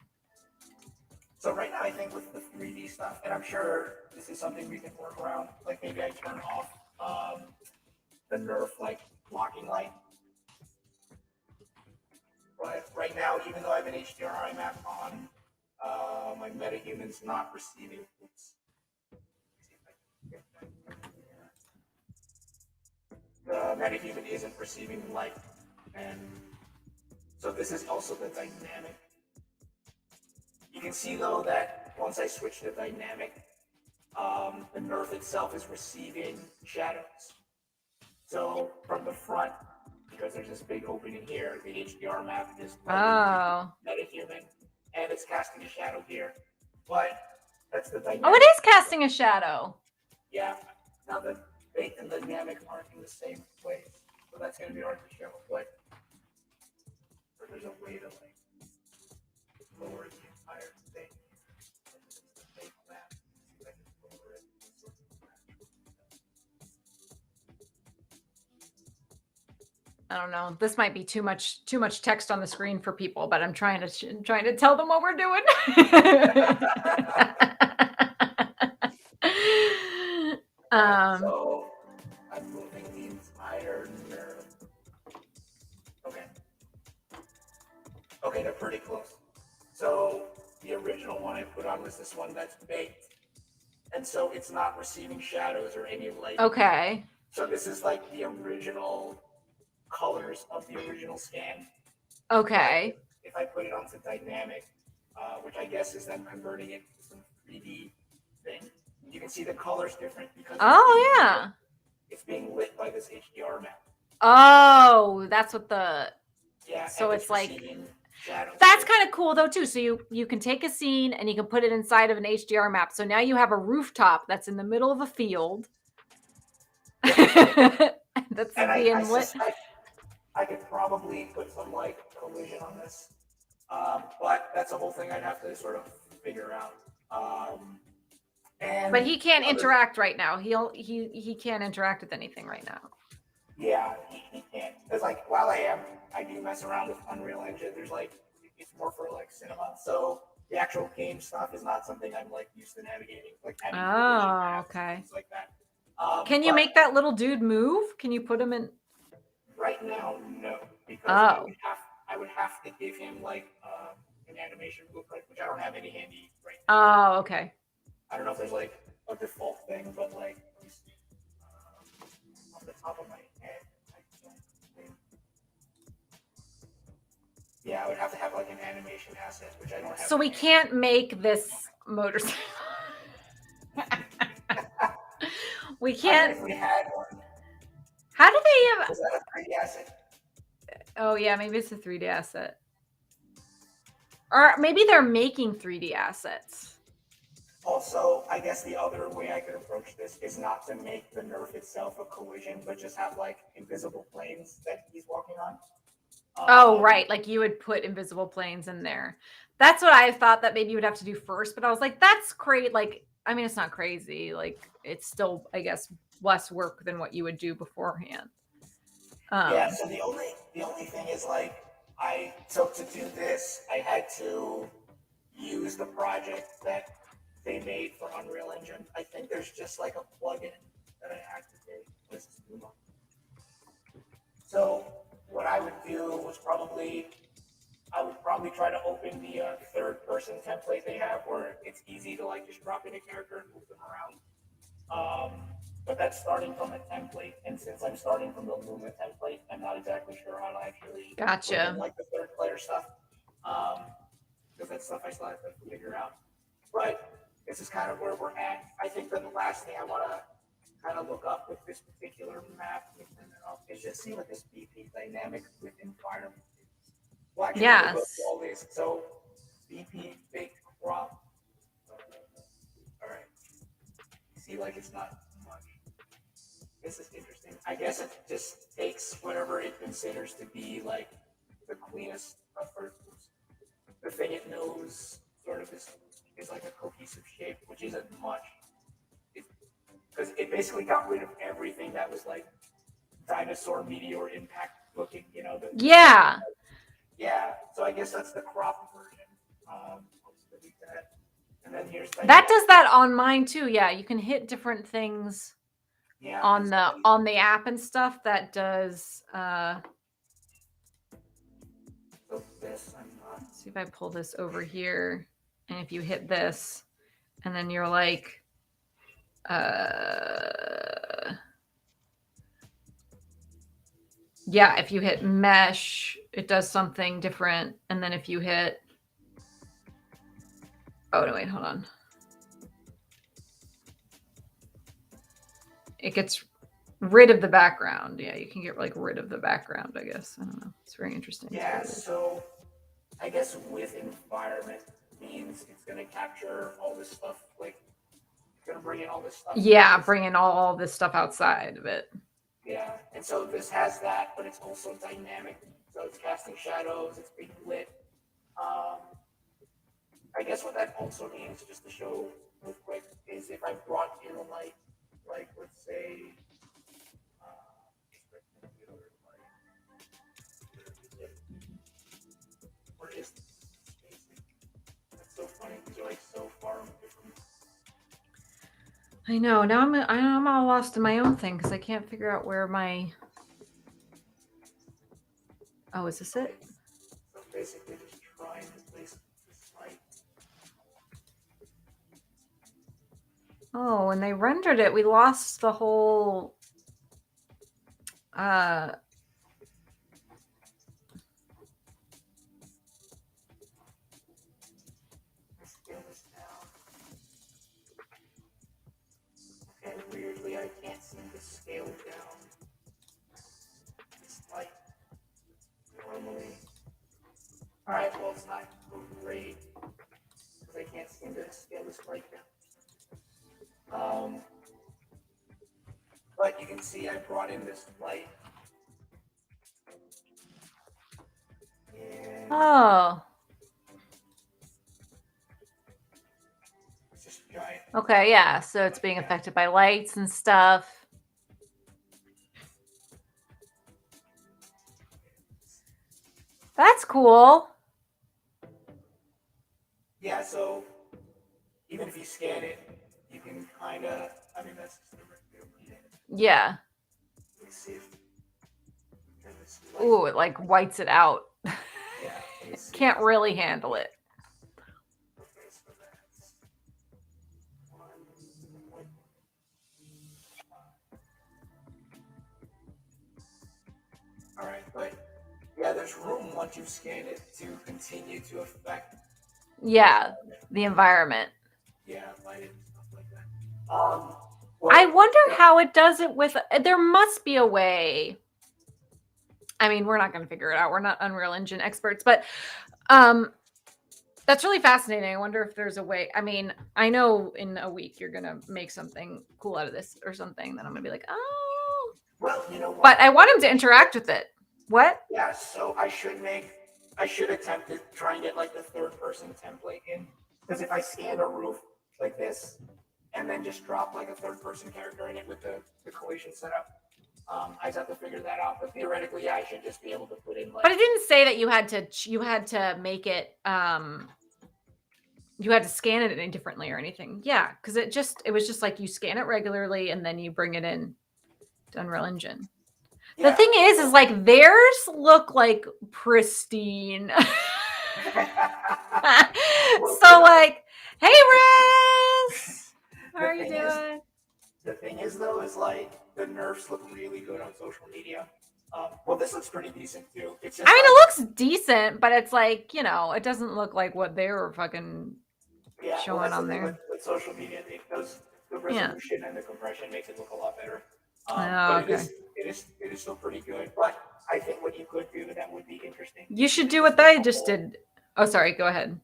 So right now I think with the 3D stuff, and I'm sure this is something we can work around, like maybe I turn off the NeRF like blocking light. But right now, even though I have an HDRI map on, my metahuman's not receiving. The metahuman isn't receiving light, and so this is also the dynamic. You can see though that once I switch to dynamic, the NeRF itself is receiving shadows. So from the front, because there's this big opening here, the HDR map is metahuman, and it's casting a shadow here. But that's the dynamic. Oh, it is casting a shadow. Yeah. Now the bait and dynamic aren't in the same place, so that's going to be hard to show. But there's a way to like lower the entire thing. I don't know. This might be too much text on the screen for people, but I'm trying to tell them what we're doing. So I'm moving the entire nerve. Okay, they're pretty close. So the original one I put on was this one that's baked, and so it's not receiving shadows or any light. Okay. So this is like the original colors of the original scan. Okay. But if I put it onto dynamic, which I guess is then converting it to some 3D thing, you can see the colors different because it's being lit by this HDR map. Oh, that's what the So it's like that's kind of cool though too. So you can take a scene and you can put it inside of an HDR map. So now you have a rooftop that's in the middle of a field. That's being lit. I could probably put some like collision on this, but that's a whole thing I'd have to sort of figure out. But he can't interact right now. He can't interact with anything right now. Yeah, he can't. Because like while I do mess around with Unreal Engine. There's like it's more for like cinema. So the actual game stuff is not something I'm like used to navigating. Like okay. Things like that. Can you make that little dude move? Can you put him in? Right now, no, because I would have to give him like an animation blueprint, which I don't have any handy right now. Oh, okay. I don't know if there's like a default thing, but like let me see. Off the top of my head, I can't think. Yeah, I would have to have like an animation asset, which I don't have. So we can't make this motorcycle. We can't. If we had one. How do they have? Is that a 3D asset? Oh yeah, maybe it's a 3D asset. Or maybe they're making 3D assets. Also, I guess the other way I could approach this is not to make the NeRF itself a collision, but just have like invisible planes that he's walking on. Oh, right. Like you would put invisible planes in there. That's what I thought that maybe you would have to do first, but I was like, that's great. Like, I mean, it's not crazy. Like, it's still, I guess, less work than what you would do beforehand. Yeah. So the only thing is like, to do this, I had to use the project that they made for Unreal Engine. I think there's just like a plugin that I activate. So what I would do was I would probably try to open the third person template they have where it's easy to like just drop in a character and move them around. but that's starting from a template. And since I'm starting from the Luma template, I'm not exactly sure how to actually put in Gotcha. like the third player stuff. Because that's stuff I still have to figure out. But this is kind of where we're at. I think that the last thing I want to kind of look up with this particular map is just see what this BP dynamic with environment is. Well, actually, we'll go through Yes. all these. So BP baked crop. All right. See, like it's not much. This is interesting. I guess it just takes whatever it considers to be like the cleanest of first. The thing it knows sort of is like a cohesive shape, which isn't much. Because it basically got rid of everything that was like dinosaur meteor impact looking, you know. Yeah. Yeah. So I guess that's the crop version. Delete that. And then here's that does that on mine too. Yeah, you can hit different things on the app and stuff. That does. This I'm not. See if I pull this over here, and if you hit this, and then you're like, yeah, if you hit mesh, it does something different, and then if you hit, oh no, wait, hold on. It gets rid of the background. Yeah, you can get like rid of the background, I guess. I don't know. It's very interesting. Yeah, so I guess with environment means it's going to capture all this stuff, like it's going to bring in all this stuff. Yeah, bring in all this stuff outside of it. Yeah, and so this has that, but it's also dynamic. So it's casting shadows, it's being lit. I guess what that also means, just to show real quick, is if I brought in a light, like let's say, where is this? That's so funny because you're like so far different. I know. Now I'm all lost in my own thing because I can't figure out where my. Oh, is this it? So basically, just trying to place this light. Oh, when they rendered it, we lost the whole. And weirdly, I can't seem to scale down this light normally. Alright, well, it's not great because I can't seem to scale this light down. But you can see I brought in this light. And Oh. it's just giant. Okay, yeah. So it's being affected by lights and stuff. That's cool. Yeah, so even if you scan it, you can kind of, I mean, that's just the regular. Yeah. Let's see if. Ooh, it like whites it out. Yeah. Can't really handle it. Okay, so that's 1.5. All right, but yeah, there's room once you scan it to continue to affect. Yeah, the environment. Yeah, light and stuff like that. I wonder how it does it with. There must be a way. I mean, we're not going to figure it out. We're not Unreal Engine experts, but that's really fascinating. I wonder if there's a way. I mean, I know in a week you're going to make something cool out of this or something. Then I'm going to be like, oh. Well, you know what? But I want him to interact with it. What? Yeah, so I should attempt to try and get like the third person template in. Because if I scan a roof like this and then just drop like a third person character in it with the collision setup, I just have to figure that out. But theoretically, yeah, I should just be able to put in like. But it didn't say that you had to make it you had to scan it any differently or anything. Yeah, because it was just like you scan it regularly and then you bring it in to Unreal Engine. Yeah. The thing is like theirs look like pristine. So like, hey Riz, how are you doing? The thing is, though, is like the NeRFs look really good on social media. Well, this looks pretty decent too. It's just I mean, like, it looks decent, but it's like, you know, it doesn't look like what they were fucking yeah. Well, showing that's the on thing there. with social media. The Yeah. resolution and the compression makes it look a lot better. Oh, But okay. it is still pretty good. But I think what you could do that would be interesting You is should even do just what make I a just whole. did. Oh, sorry. Go ahead.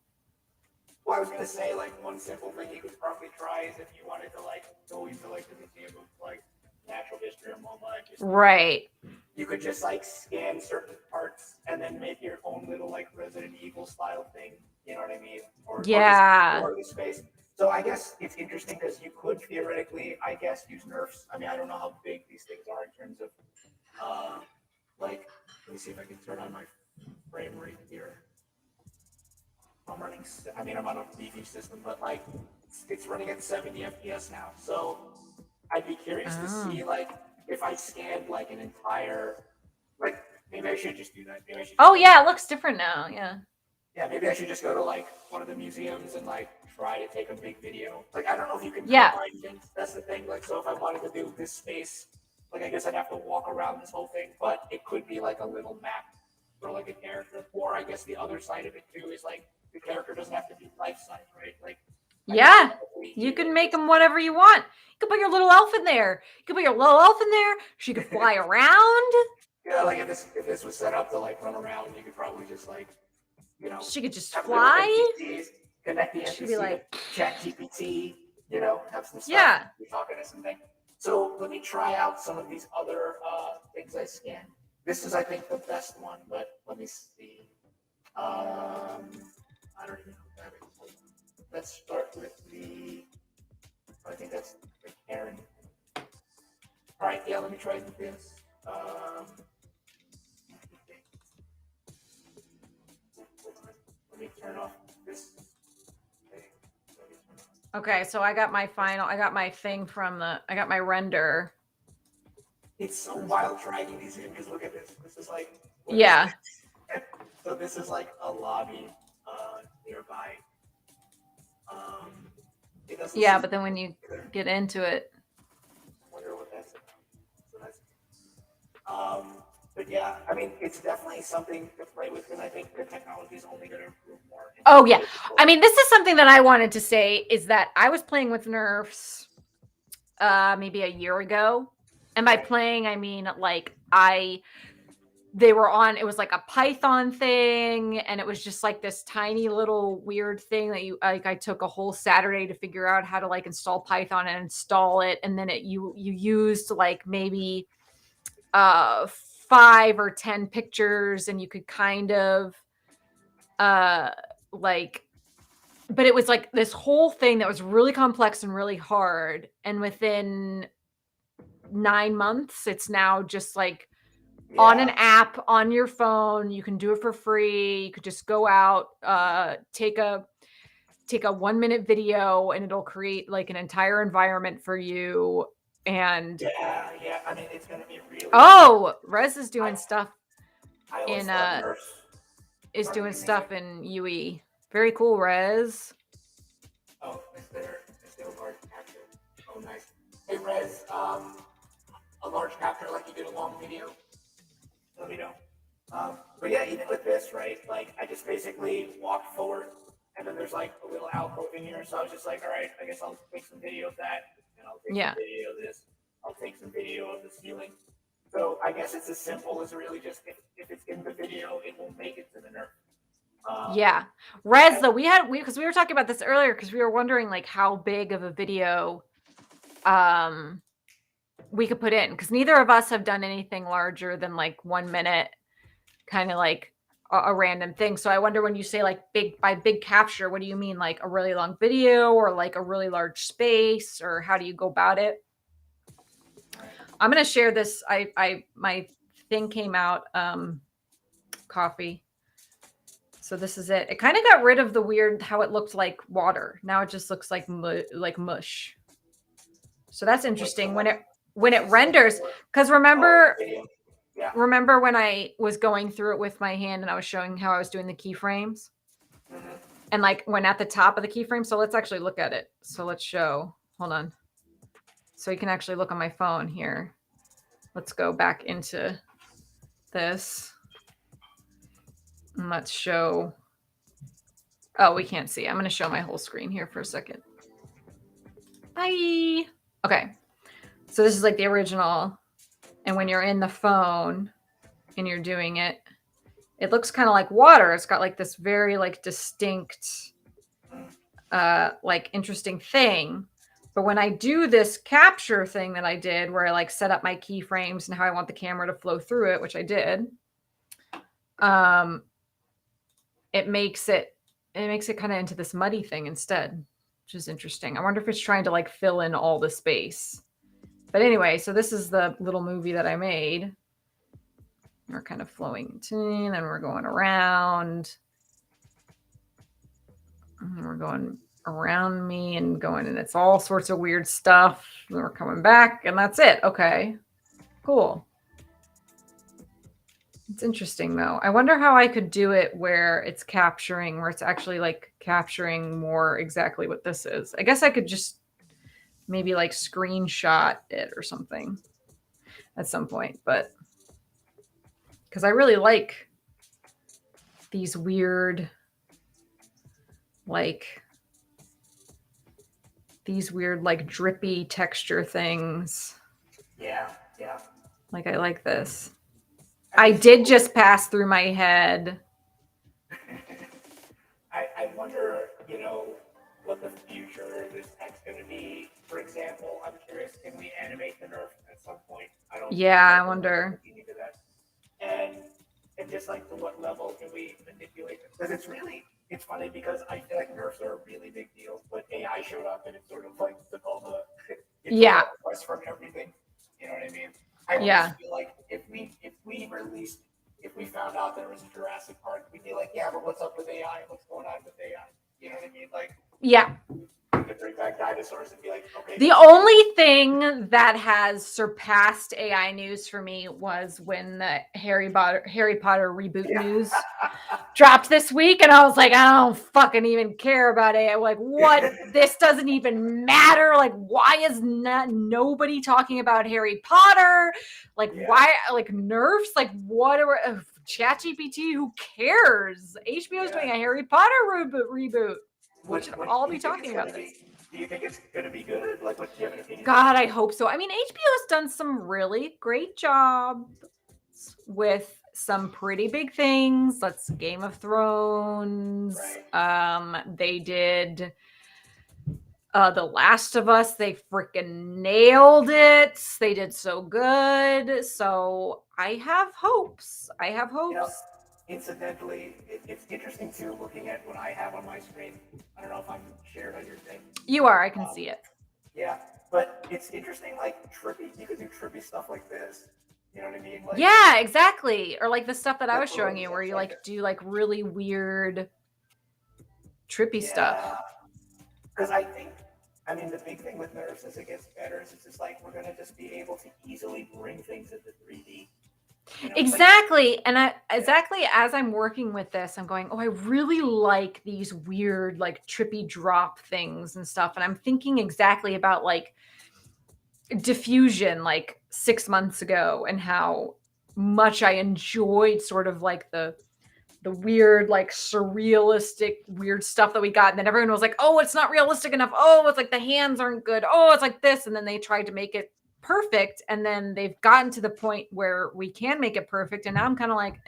Well, I was gonna say like one simple thing you could probably try is if you wanted to like go into like the museum of like natural history or MoMA, just Right. you could just like scan certain parts and then make your own little like Resident Evil style thing. You know what I mean? Or just Yeah. explore the space. So I guess it's interesting because you could theoretically, I guess, use NeRFs. I mean, I don't know how big these things are in terms of like. Let me see if I can turn on my frame rate here. I'm running. I mean, I'm on a beefy system, but like it's running at 70 FPS now. So I'd be curious to Oh. see like if I scanned like an entire like maybe I should just do that. Maybe I should. Oh, yeah. It looks different now. Yeah. Yeah, maybe I should just go to like one of the museums and like try to take a big video. Like I don't know if you can Yeah. combine things. That's the thing. Like so if I wanted to do this space, like I guess I'd have to walk around this whole thing. But it could be like a little map for like a character. Or I guess the other side of it too is like the character doesn't have to be life size, right? Like I guess Yeah. You can make them whatever you want. You can put your little elf in there. You can put your little elf in there. She could fly around. yeah, like if this was set up to like run around, you could probably just like She could just have little fly. NPCs, connect the She'd be NPC to like, Chat GPT, have some stuff, yeah. you're talking to something. So let me try out some of these other things I scanned. This is, I think, the best one, but let me see. I don't even know what that is. Let's start with I think that's the Karen. All right, yeah, let me try this. Let me turn off this thing. Okay, so I got my thing I got my render. It's so wild trying these in because look at this. This is like Yeah. so this is like a lobby nearby. It doesn't Yeah, seem but then when you get into it, I wonder what that's about. So that's but yeah, I mean it's definitely something to play with because I think the technology is only going to improve more. oh yeah. I mean, this is something that I wanted to say is that I was playing with NeRFs maybe a year ago. And by playing, I mean like they were on, it was like a Python thing, and it was just like this tiny little weird thing that I took a whole Saturday to figure out how to like install Python and install it. And then you used like maybe 5 or 10 pictures, and you could kind of like, but it was like this whole thing that was really complex and really hard. And within 9 months, it's now just like on an app on your phone. You can do it for free. You could just go out, take a 1-minute video, and it'll create like an entire environment for you. And yeah. I mean, it's gonna be really. oh, Rez is doing stuff in is doing stuff in UE. Very cool, Rez. Oh, it's there. It's still large capture. Oh, nice. Hey, Rez, a large capture like you did a long video. Let me know. But yeah, even with this, right? Like, I just basically walked forward, and then there's like a little alcove in here. So I was just like, all right, I guess I'll take some video of that, and I'll take some video of this. I'll take some video of the ceiling. So I guess it's as simple as really just if it's in the video, it will make it to the NeRF. Yeah, Rez though, because we were talking about this earlier because we were wondering like how big of a video we could put in, because neither of us have done anything larger than like 1 minute, kind of like a random thing. So I wonder, when you say like big capture, what do you mean? Like a really long video or like a really large space, or how do you go about it? I'm going to share this. My thing came out, coffee. So this is it. It kind of got rid of the weird, how it looked like water. Now it just looks like mush. So that's interesting when it renders, because remember when I was going through it with my hand and I was showing how I was doing the keyframes, and like when at the top of the keyframe. So let's actually look at it. So let's show, hold on. so you can actually look on my phone here. Let's go back into this. And let's show. Oh, we can't see. I'm going to show my whole screen here for a second. Bye. Okay. So this is like the original. And when you're in the phone and you're doing it, it looks kind of like water. It's got like this very like distinct, like interesting thing. But when I do this capture thing that I did where I like set up my keyframes and how I want the camera to flow through it, which I did, it makes it kind of into this muddy thing instead, which is interesting. I wonder if it's trying to like fill in all the space. But anyway, so this is the little movie that I made. We're kind of flowing to, and then we're going around. And we're going around me and going, and it's all sorts of weird stuff. And we're coming back, and that's it. Okay, cool. It's interesting though. I wonder how I could do it where it's actually like capturing more exactly what this is. I guess I could just maybe like screenshot it or something at some point, but because I really like these weird, like drippy texture things. Yeah. Like I like this. I did just pass through my head. I wonder, what the future of this tech's going to be. For example, I'm curious, can we animate the NeRF at some point? I wonder. Looking into that. And just like to what level can we manipulate them? Because it's funny because I feel like NeRFs are a really big deal, but AI showed up and it sort of like took all the requests from everything. You know what I mean? I always feel like if we found out there was a Jurassic Park, we'd be like, yeah, but what's up with AI? What's going on with AI? You know what I mean? Like, we could bring back dinosaurs and be like, okay. The only thing that has surpassed AI news for me was when the Harry Potter reboot news dropped this week, and I was like, I don't fucking even care about AI. Like, what? This doesn't even matter. Like, why is nobody talking about Harry Potter? Like, why? Like, NeRFs? Like, what are ChatGPT? Who cares? HBO's doing a Harry Potter reboot. We should all be talking about this. Do you think it's going to be good? Like, what do you have an opinion? God, I hope so. I mean, HBO's done some really great jobs with some pretty big things. That's Game of Thrones. Right. They did The Last of Us. They freaking nailed it. They did so good. So I have hopes. Incidentally, it's interesting too, looking at what I have on my screen. I don't know if I'm shared on your thing. You are. I can see it. Yeah, but it's interesting, like trippy. You could do trippy stuff like this. You know what I mean? Like, yeah, exactly. Or like the stuff that I was showing you, where you like do like really weird, trippy stuff. Because the big thing with NeRFs as it gets better is it's just like we're gonna just be able to easily bring things into 3D. Exactly. Like, and exactly as I'm working with this, I'm going, oh, I really like these weird, like trippy drop things and stuff. And I'm thinking exactly about like diffusion like 6 months ago and how much I enjoyed sort of like the weird, like surrealistic, weird stuff that we got. And then everyone was like, oh, it's not realistic enough. Oh, it's like the hands aren't good. Oh, it's like this. And then they tried to make it perfect. And then they've gotten to the point where we can make it perfect. And now I'm kind of like,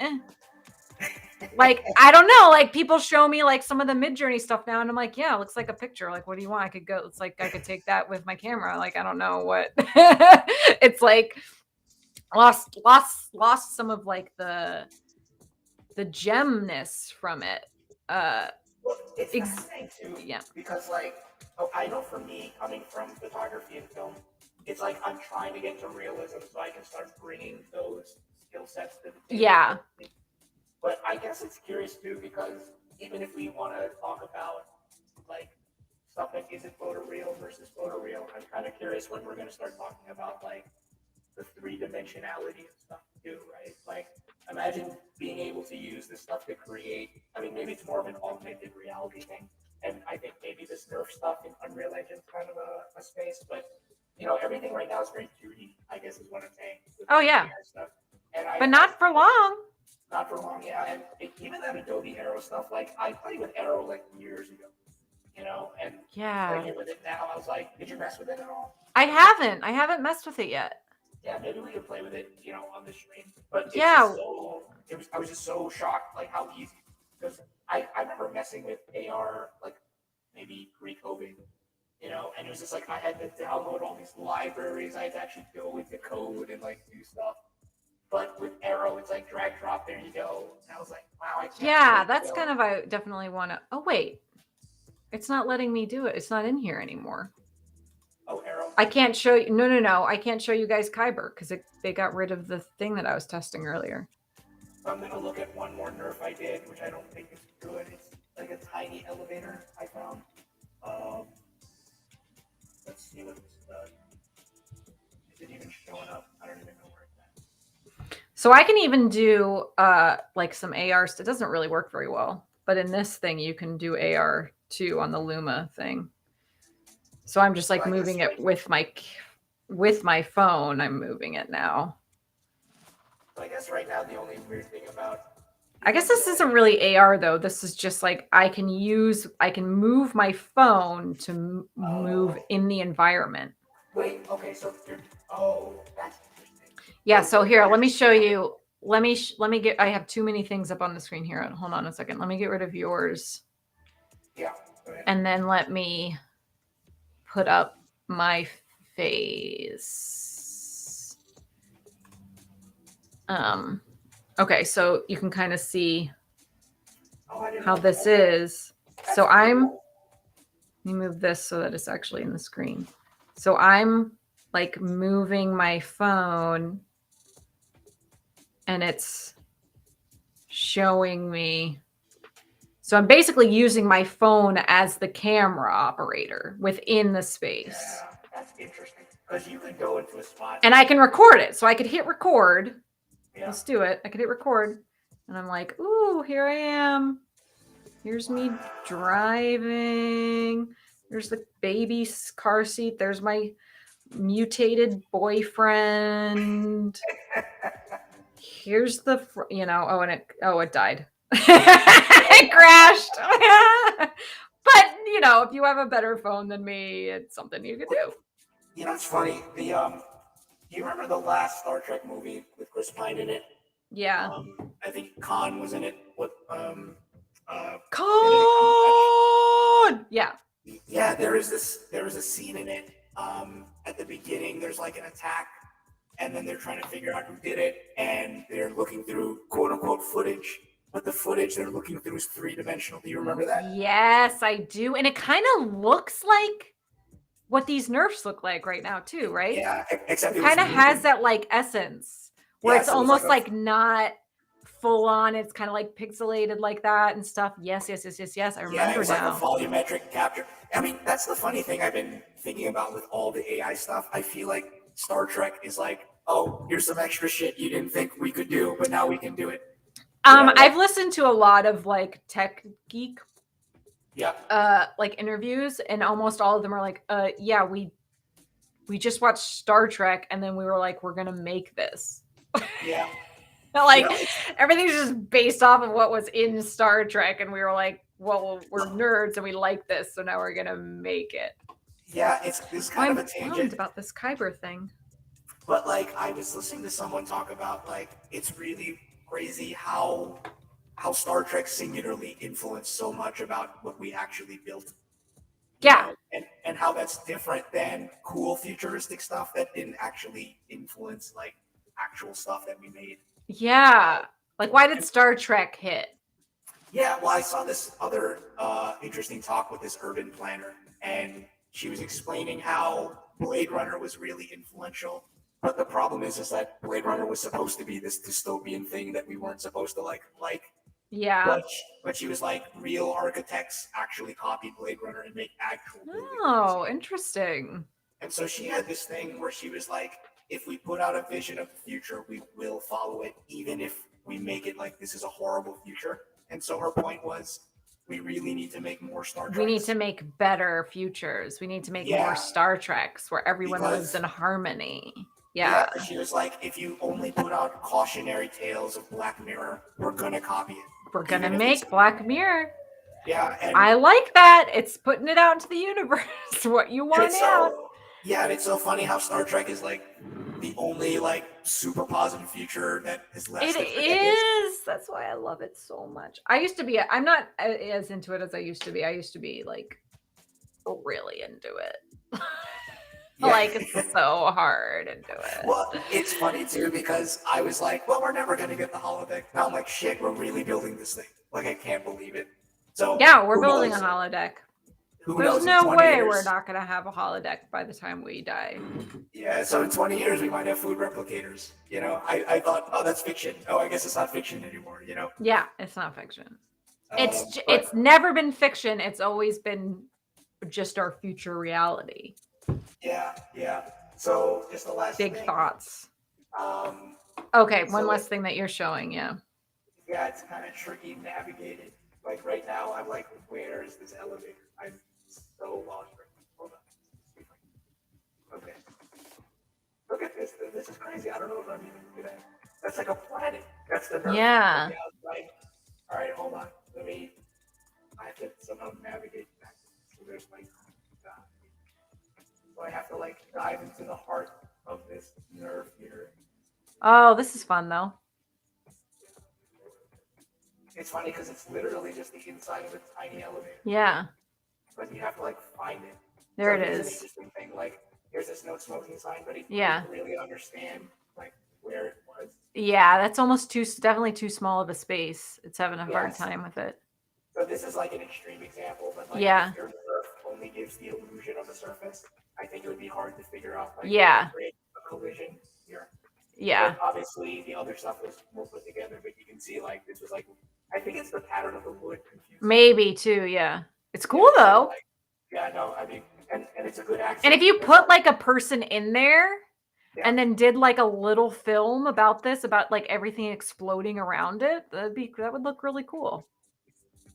like, I don't know. Like people show me like some of the Mid-Journey stuff now. And I'm like, yeah, it looks like a picture. Like, what do you want? I could go. It's like, I could take that with my camera. Like, I don't know what it's like lost some of like the gemness from it. Well, it's fascinating too. Yeah. Because I know for me, coming from photography and film, it's like I'm trying to get to realism so I can start bringing those skill sets to the table. Yeah. But I guess it's curious too, because even if we want to talk about like stuff that isn't photoreal versus photoreal, I'm kind of curious when we're going to start talking about like the 3-dimensionality and stuff too, right? Like, imagine being able to use this stuff to create. I mean, maybe it's more of an augmented reality thing, and I think maybe this NeRF stuff in Unreal Engine's kind of a space. But everything right now is very 2D, I guess is what I'm saying. With Oh the yeah, AI stuff. And but not for long. not for long, yeah. And even that Adobe Arrow stuff, like I played with Arrow like years ago, and Yeah. playing with it now, I was like, did you mess with it at all? I haven't messed with it yet. Yeah, maybe we could play with it, on the stream. But it's Yeah. just I was just so shocked, like how easy. Because I remember messing with AR, like maybe pre-COVID, and it was just like I had to download all these libraries. I had to actually go into code and like do stuff. But with Arrow, it's like drag drop, there you go. And I was like, wow, I can't. Yeah, that's kind of, I definitely want to. Oh wait, it's not letting me do it. It's not in here anymore. Oh, Arrow. I can't show you. No. I can't show you guys Kyber because they got rid of the thing that I was testing earlier. I'm gonna look at one more nerf I did, which I don't think is good. It's like a tiny elevator I found. Let's see what this does. Is it even showing up? I don't even know where it's at. So I can even do like some AR. It doesn't really work very well, but in this thing you can do AR too on the Luma thing. So I'm just like moving it with my phone. I'm moving it now. I guess right now the only weird thing about I guess this isn't really AR though. This is just like I can move my phone to move in the environment. Wait, okay, so that's interesting. Yeah, so here, let me show you. Let me get, I have too many things up on the screen here. Hold on a second. Let me get rid of yours. Yeah. Go ahead. And then let me put up my face. Okay, so you can kind of see how this is. So let me move this so that it's actually in the screen. So I'm like moving my phone and it's showing me. So I'm basically using my phone as the camera operator within the space. Yeah, that's interesting. Because you could go into a spot. And I can record it. So I could hit record. Yeah. Let's do it. I could hit record. And I'm like, ooh, here I am. Here's me driving. There's the baby's car seat. There's my mutated boyfriend. Here's the, it died. It crashed. But, if you have a better phone than me, it's something you could do. It's funny. Do you remember the last Star Trek movie with Chris Pine in it? Yeah. I think Khan was in it. Khan! Yeah. Yeah, there is a scene in it. At the beginning, there's like an attack, and then they're trying to figure out who did it, and they're looking through quote unquote footage. But the footage they're looking through is 3-dimensional. Do you remember that? Yes, I do. And it kind of looks like what these NeRFs look like right now, too, right? Yeah, except it kind of has that like essence where it's almost like not full on. It's kind of like pixelated like that and stuff. Yes. I remember it's now. Like a volumetric capture. I mean, that's the funny thing I've been thinking about with all the AI stuff. I feel like Star Trek is like, oh, here's some extra shit you didn't think we could do, but now we can do it. I've listened to a lot of like tech geek like interviews, and almost all of them are like, yeah, we just watched Star Trek and then we were like, we're gonna make this. Yeah. Everything's just based off of what was in Star Trek, and we were like, well, we're nerds and we like this, so now we're gonna make it. Yeah, it's kind of a tangent about this Kyber thing. But like, I was listening to someone talk about like, it's really crazy how Star Trek singularly influenced so much about what we actually built. Yeah. And how that's different than cool futuristic stuff that didn't actually influence like actual stuff that we made. Yeah. Like, why did Star Trek hit? Yeah, well, I saw this other interesting talk with this urban planner, and she was explaining how Blade Runner was really influential. But the problem is that Blade Runner was supposed to be this dystopian thing that we weren't supposed to like. Yeah. But she was like, real architects actually copied Blade Runner and make actual buildings. Oh, interesting. And so she had this thing where she was like, if we put out a vision of the future, we will follow it, even if we make it like this is a horrible future. And so her point was, we really need to make more Star We need to Treks. make better futures. We need to make more Yeah, Star Treks where everyone lives because in harmony. yeah, Yeah. because she was like, if you only put out cautionary tales of Black Mirror, we're gonna copy it, We're going to even if it's make Black Mirror. yeah, I like that. It's putting it out into the universe. What you and want it's out. so yeah, and it's so funny how Star Trek is like the only like super positive future that has It lasted for decades. is. That's why I love it so much. I used to be, I'm not as into it as I used to be. I used to be like really into it. Yeah. Like it's so hard into it. Well, it's funny too because I was like, well, we're never gonna get the holodeck. Now I'm like, shit, we're really building this thing. Like I can't believe it. So Yeah, we're who building a knows? holodeck. Who There's knows in no 20 way we're years? not going to have a holodeck by the time we die. Yeah, so in 20 years we might have food replicators. You know, I thought, oh, that's fiction. Oh, I guess it's not fiction anymore. You know. Yeah, it's not fiction. But It's never been fiction. It's always been just our future reality. yeah, yeah. So just the last Big thing. thoughts. Um, Okay, one so less thing that you're showing, yeah. yeah, it's kind of tricky navigated. Like right now, I'm like, where is this elevator? I'm so lost right now. Hold on. Okay. Look at this. This is crazy. I don't know if I'm even good at it. That's like a planet. That's the nerve. Yeah. Okay, I was right. All right, hold on. Let me. I have to somehow navigate back. So there's like. So I have to like dive into the heart of this nerve here. Oh, this is fun though. It's funny because it's literally just the inside of a tiny elevator, Yeah. but you have to like find it. There So it here's an is. interesting thing. Like, here's this no smoking sign, but he Yeah. didn't really understand like where it was. Yeah, that's almost definitely too small of a space. It's having a hard Yes. time with it. So this is like an extreme example, but like Yeah. if your nerve only gives the illusion of a surface, I think it would be hard to figure out like Yeah. create a collision here. Yeah. But obviously the other stuff was more put together, but you can see like this was like I think it's the pattern of the wood confused. Maybe too, yeah. It's cool though. Like, yeah, no, I mean, and it's a good accent. And if you put like a person in there yeah. and then did like a little film about this, about like everything exploding around it, that would look really cool.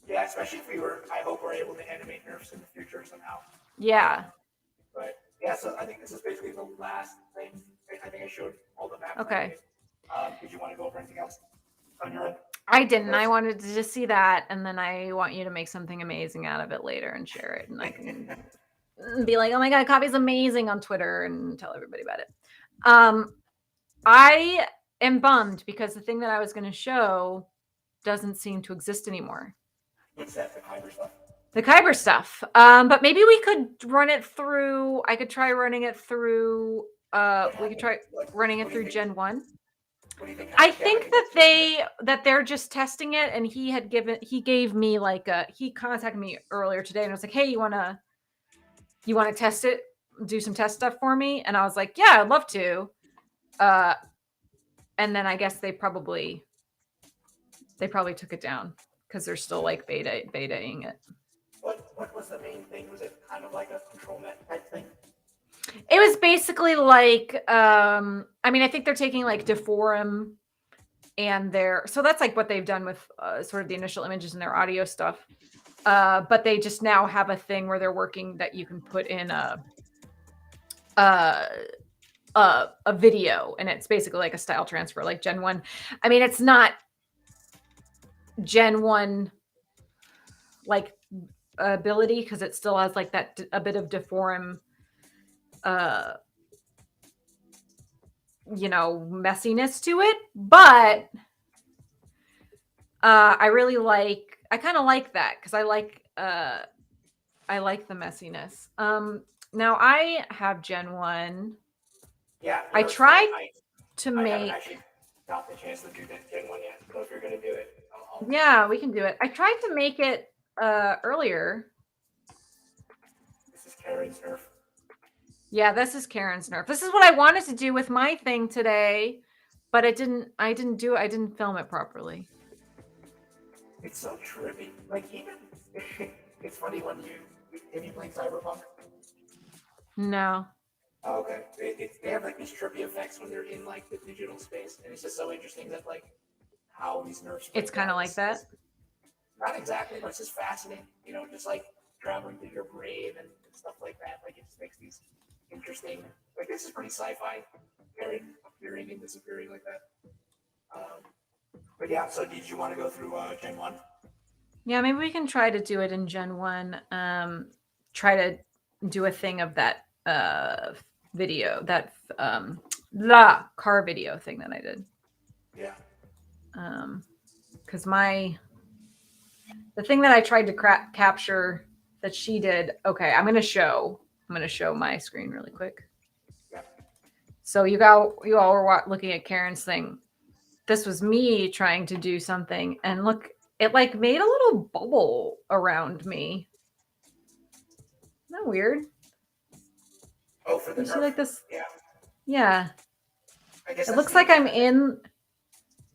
Yeah, especially if we were. I hope we're able to animate nerfs in the future somehow. Yeah. But yeah, so I think this is basically the last thing. I think I showed all the maps. Okay. Did you want to go over anything else on your end? I didn't. I wanted to just see that, and then I want you to make something amazing out of it later and share it, and I can be like, "Oh my god, coffee's amazing" on Twitter and tell everybody about it. I am bummed because the thing that I was going to show doesn't seem to exist anymore. What's that? The Kyber stuff. The Kyber stuff. But maybe we could run it through. I could try running it through. We could try running it through Gen 1. I think that they're just testing it, and he gave me like he contacted me earlier today and was like, hey, you want to test it, do some test stuff for me? And I was like, yeah, I'd love to. And then I guess they probably took it down because they're still like betaing it. What was the main thing? Was it kind of like a control net type thing? It was basically like, I mean, I think they're taking like Deforum and so that's like what they've done with sort of the initial images and their audio stuff. But they just now have a thing where they're working that you can put in a video, and it's basically like a style transfer, like Gen 1. I mean, it's not Gen 1 like ability because it still has like that a bit of Deforum messiness to it, but I kind of like that because I like the messiness. Now I have Gen 1. Yeah. I tried to I make. haven't actually got the chance to do Gen 1 yet. So if you're gonna do it, yeah, we can do it. I tried to make it earlier. This is Karen's nerf. Yeah, this is Karen's nerf. This is what I wanted to do with my thing today, but I didn't do it. I didn't film it properly. It's so trippy. Like even it's funny when have you played Cyberpunk? No. Oh, okay. They have like these trippy effects when they're in like the digital space, and it's just so interesting that like how these nerfs. It's kind of like that. not exactly, but it's just fascinating. You know, just like traveling through your brain and stuff like that. Like it just makes these interesting. Like this is pretty sci-fi, appearing and disappearing like that. Um, but yeah, so did you want to go through Gen 1? Yeah, maybe we can try to do it in Gen 1. Try to do a thing of that video, that la car video thing that I did. Yeah. Because the thing that I tried to capture that she did. Okay, I'm gonna show my screen really quick. Yeah. So you all were looking at Karen's thing. This was me trying to do something, and look, it like made a little bubble around me. Isn't that weird? Oh, for the You see Nerf? like this? Yeah. Yeah. I guess It that's looks the like I'm intent. in.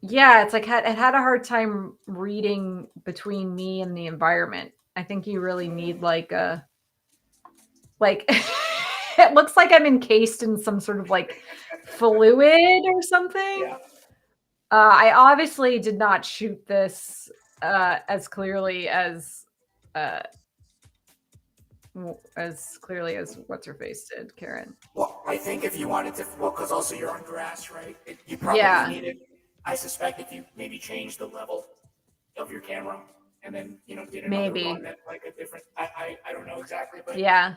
Yeah, it's like it had a hard time reading between me and the environment. I think you really need like a like it looks like I'm encased in some sort of like fluid or something. Yeah. I obviously did not shoot this as clearly uh, as what's her face did, Karen. Well, I think if you wanted to, well, because also you're on grass, right? You probably Yeah, needed. I suspect if you maybe changed the level of your camera and then did another run maybe. at like a different. I don't know exactly, but Yeah.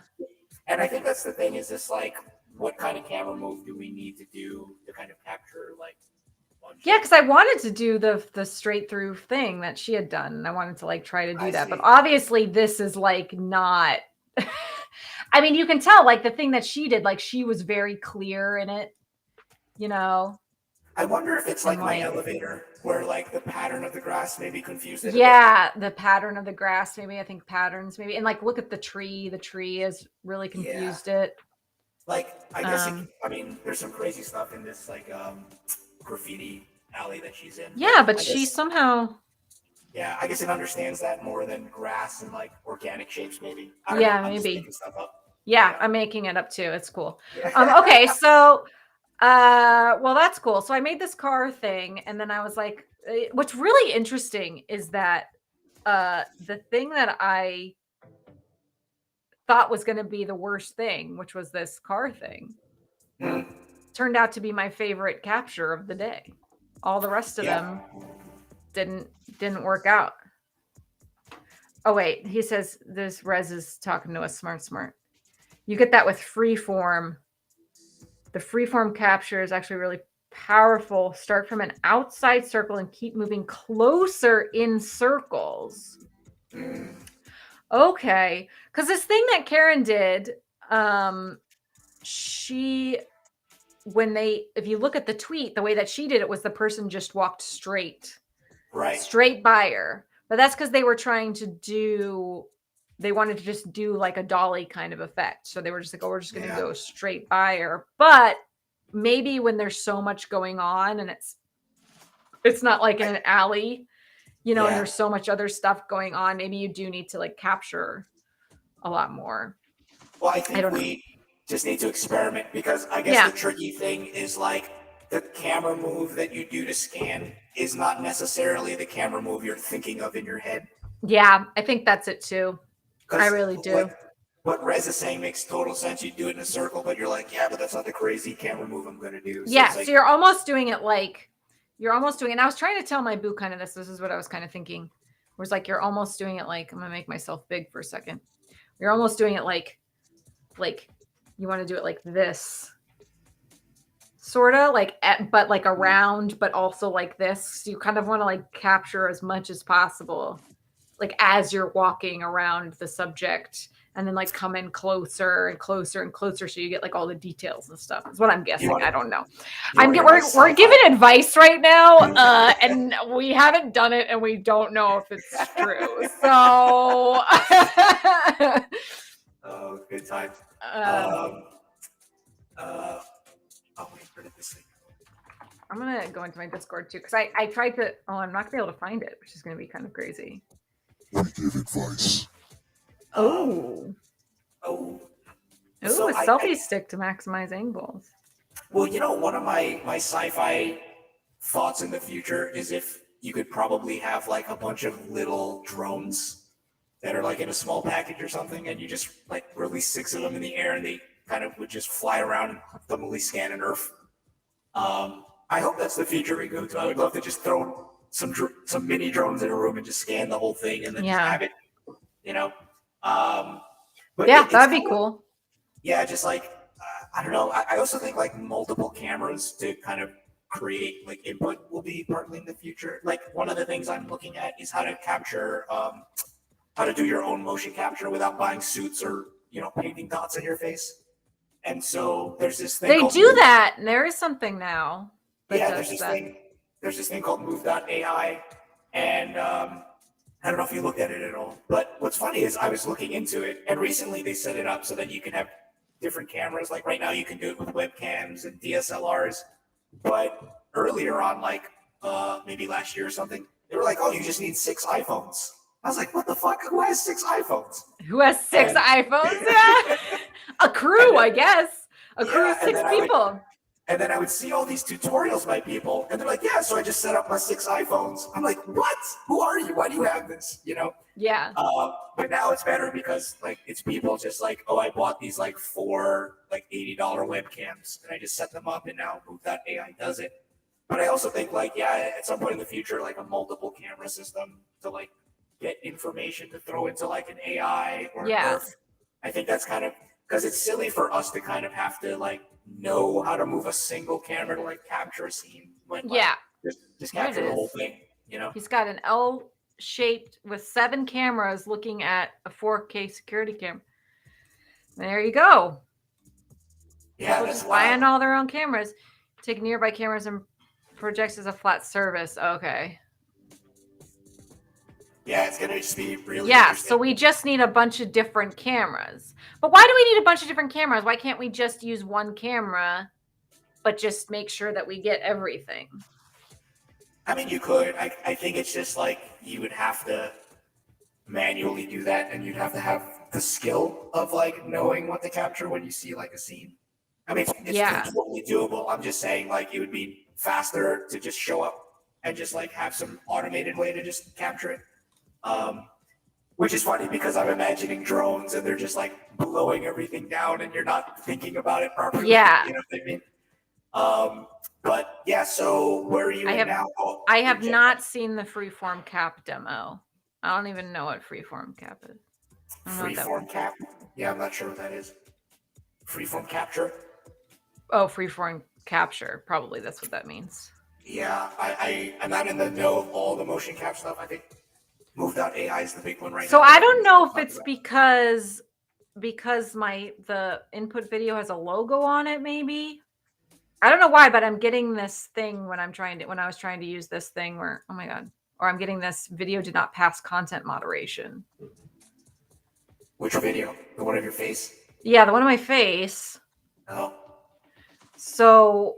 and I think that's the thing is this like what kind of camera move do we need to do to kind of capture like Yeah, bunching? because I wanted to do the straight through thing that she had done, and I wanted to like try to I do that. But see. obviously, this is like not. I mean, you can tell like the thing that she did, like she was very clear in it, you know, I wonder if it's and like my like elevator where like the pattern of the grass maybe confused it a bit. yeah, the pattern of the grass. Maybe I think patterns. Maybe and like look at the tree. The tree has really Yeah. confused it. Like I guess Um, I mean there's some crazy stuff in this like graffiti alley that she's in, but yeah, but I she guess somehow. yeah, I guess it understands that more than grass and like organic shapes maybe. I don't know. Yeah, I'm just maybe. making stuff up. Yeah, Yeah. I'm making it up too. It's cool. Okay, Yeah. so well that's cool. So I made this car thing and then I was like what's really interesting is that the thing that I thought was going to be the worst thing, which was this car thing, Mm, turned out to be my favorite capture of the day. All the rest of yeah. them didn't didn't work out. Oh wait, he says this Rez is talking to us smart. You get that with freeform. The freeform capture is actually really powerful. Start from an outside circle and keep moving closer in circles. Mm, Okay. Because this thing that Karen did, she, if you look at the tweet, the way that she did it was the person just walked right. straight by her. But that's because they wanted to just do like a dolly kind of effect. So they were just like, oh, we're just going to Yeah. go straight by her. But maybe when there's so much going on and it's not like in I, an alley, and yeah. there's so much other stuff going on, maybe you do need to like capture a lot more. Well, I I think don't know. we just need to experiment because I guess the Yeah. tricky thing is like the camera move that you do to scan is not necessarily the camera move you're thinking of in your head. Yeah, I think that's it too. I Because really like do. what Rez is saying makes total sense. You do it in a circle, but you're like, yeah, but that's not the crazy camera move I'm gonna do. So Yeah, it's so like, you're almost doing it like you're almost doing it. And I was trying to tell my boo kind of this is what I was kind of thinking. Was like you're almost doing it like I'm gonna make myself big for a second. You're almost doing it like you want to do it like this. Sort of like but like around, but also like this. So you kind of want to like capture as much as possible, like as you're walking around the subject and then like come in closer and closer and closer so you get like all the details and stuff. Is what I'm you guessing. want I to don't know. you want to hear my We're sci-fi? giving advice right now, and we haven't done it, and we don't know if it's true. So, Oh, good time. um, Um, uh, oh wait, where did this thing I'm gonna go into my Discord too because I tried to. Oh, I'm not gonna be able to find it, which is gonna be kind of crazy. We give advice. go? Oh, Oh, a so selfie stick to maximize angles. well, one of my sci-fi thoughts in the future is if you could probably have like a bunch of little drones that are like in a small package or something, and you just like release 6 of them in the air, and they kind of would just fly around and optimally scan an Earth. I hope that's the future we go to. I would love to just throw some mini drones in a room and just scan the whole thing, and then just have it, you know. But yeah, it's that'd be kind of, cool. yeah, just like I don't know. I also think like multiple cameras to kind of create like input will be partly in the future. Like one of the things I'm looking at is how to capture, how to do your own motion capture without buying suits or painting dots on your face. And so there's this thing They called do that, and there is something now that yeah, does that. There's this thing called Move.ai, and I don't know if you looked at it at all. But what's funny is I was looking into it, and recently they set it up so that you can have different cameras. Like right now, you can do it with webcams and DSLRs. But earlier on, like maybe last year or something, they were like, "Oh, you just need 6 iPhones." I was like, "What the fuck? Who has 6 iPhones?" Who has 6 And- iPhones? Yeah. A crew, then, I guess. A crew of and 6 then people. And then I would see all these tutorials by people, and they're like, "Yeah, so I just set up my 6 iPhones." I'm like, "What? Who are you? Why do you have this?" Yeah. But now it's better because like it's people just like, "Oh, I bought these like 4 like $80 webcams, and I just set them up, and now Move.ai does it." But I also think like, yeah, at some point in the future, like a multiple camera system to like get information to throw into like an AI or Nerf. I think that's kind of because it's silly for us to kind of have to like know how to move a single camera to like capture a scene. When, like, just capture the whole thing. He's got an L shaped with 7 cameras looking at a 4K security camera. There you go. Yeah, people just buying all their own cameras, take nearby cameras and projects as a flat surface. Okay. Yeah, it's gonna just be really so we just need a bunch of different cameras. But why do we need a bunch of different cameras? Why can't we just use one camera, but just make sure that we get everything? I mean, you could. I think it's just like you would have to manually do that, and you'd have to have the skill of like knowing what to capture when you see like a scene. I mean, it's totally doable. I'm just saying like it would be faster to just show up and just like have some automated way to just capture it. Which is funny because I'm imagining drones and they're just like blowing everything down and you're not thinking about it properly. Yeah. You know what I mean? But yeah, so where are you now? I have not seen the freeform cap demo. I don't even know what freeform cap is. Freeform cap? Yeah, I'm not sure what that is. Freeform capture? Oh, freeform capture. Probably that's what that means. Yeah, I'm not in the know of all the motion cap stuff. I think Move.ai is the big one right now. So I don't know if it's because the input video has a logo on it, maybe. I don't know why, but I'm getting this thing when I was trying to use this thing where, oh my God, or I'm getting this video did not pass content moderation. Which video? The one of your face? Yeah, the one of my face. Oh. So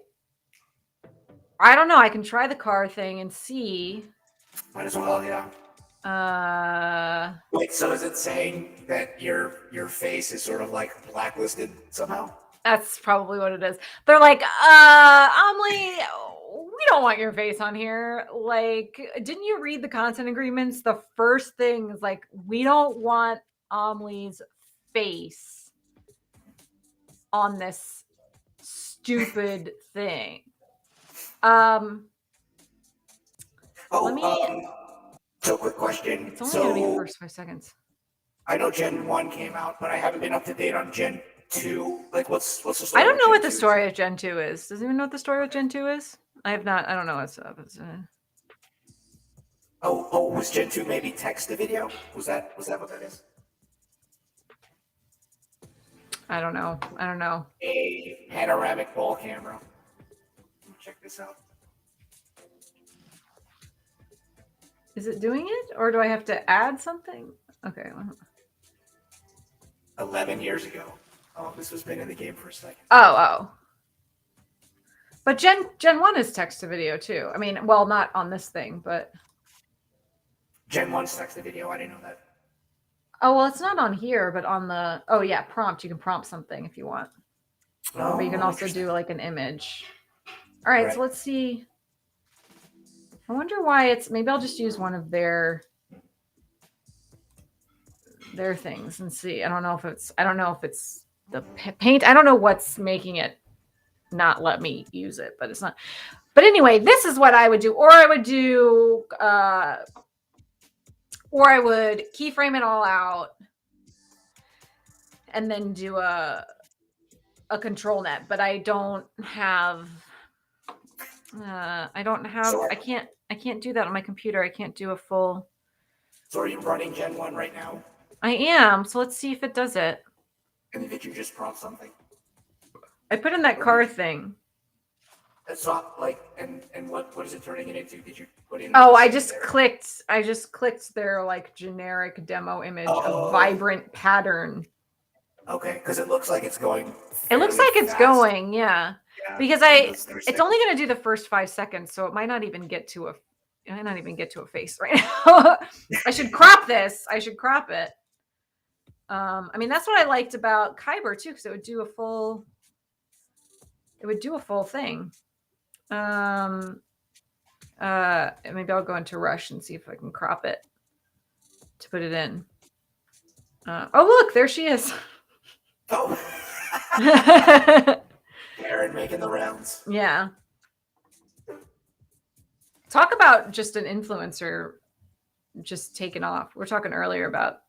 I don't know. I can try the car thing and see. Might as well, yeah. Wait, so is it saying that your face is sort of like blacklisted somehow? That's probably what it is. They're like, Amelie, we don't want your face on here. Like, didn't you read the content agreements? The first thing is like, we don't want Amelie's face on this stupid thing. So quick question. It's only going to be the first 5 seconds. I know Gen 1 came out, but I haven't been up to date on Gen 2. Like, what's the story? I don't know what the story of Gen 2 is. Does anyone know what the story of Gen 2 is? I have not. I don't know what's up. Was Gen 2 maybe text to video? Was that what that is? I don't know. A panoramic ball camera. Check this out. Is it doing it, or do I have to add something? Okay. 11 years ago. Oh, this was been in the game for a second. Oh. But Gen 1 is text to video too. I mean, well, not on this thing, but Gen 1's text to video. I didn't know that. Oh, well, it's not on here, but on the prompt. You can prompt something if you want. But you can also do like an image. All right. So let's see. I wonder why it's, maybe I'll just use one of their things and see. I don't know if it's the paint. I don't know what's making it not let me use it, but it's not. But anyway, this is what I would do. Or I would do, or I would keyframe it all out and then do a control net. But I don't have, I can't do that on my computer. I can't do a full. So are you running Gen 1 right now? I am. So let's see if it does it. And did you just prompt something? I put in that car thing. That's not like, and what is it turning it into? Did you put in? Oh, I just clicked their like generic demo image of vibrant pattern. Okay, because it looks like it's going. It looks like it's going, yeah. Because it's only going to do the first 5 seconds, so it might not even get to a face right now. I should crop this. I should crop it. I mean, that's what I liked about Kyber too, because it would do a full thing. Maybe I'll go into Rush and see if I can crop it to put it in. Oh, look, there she is. Oh. Karen making the rounds. Yeah. Talk about just an influencer just taking off. We're talking earlier about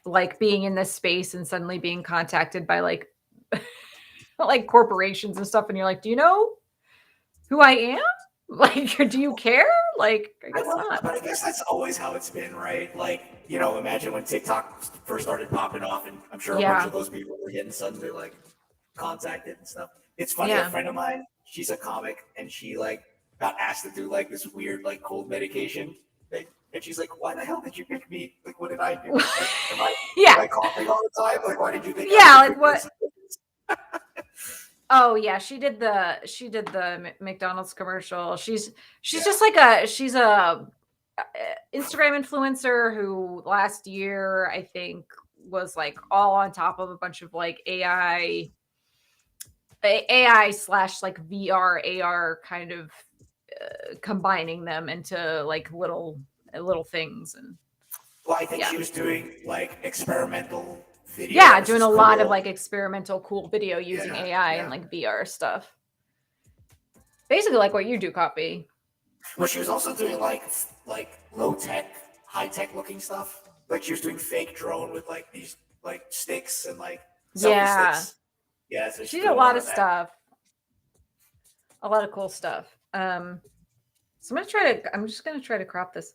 like being in this space and suddenly being contacted by like like corporations and stuff, and you're like, do you know who I am? Like, do you care? Like, I guess not. But I guess that's always how it's been, right? Like, you know, imagine when TikTok first started popping off, and I'm sure a bunch of those people were getting suddenly like contacted and stuff. It's funny, a friend of mine, she's a comic, and she like got asked to do like this weird like cold medication thing. And she's like, why the hell did you pick me? Like, what did I do? Like, am I coughing all the time? Like, why did you think? Yeah, like what? Oh yeah, she did the McDonald's commercial. She's just like she's a Instagram influencer who last year I think was like all on top of a bunch of like AI slash like VR AR kind of combining them into like little things. And well, I think she was doing like experimental video. Yeah, doing a lot of like experimental cool video using AI and like VR stuff. Basically like what you do, Copy. Well, she was also doing like low tech, high tech looking stuff. Like she was doing fake drone with like these like sticks and like sticks. Yeah, so she did a lot of stuff. A lot of cool stuff. So I'm just gonna try to crop this.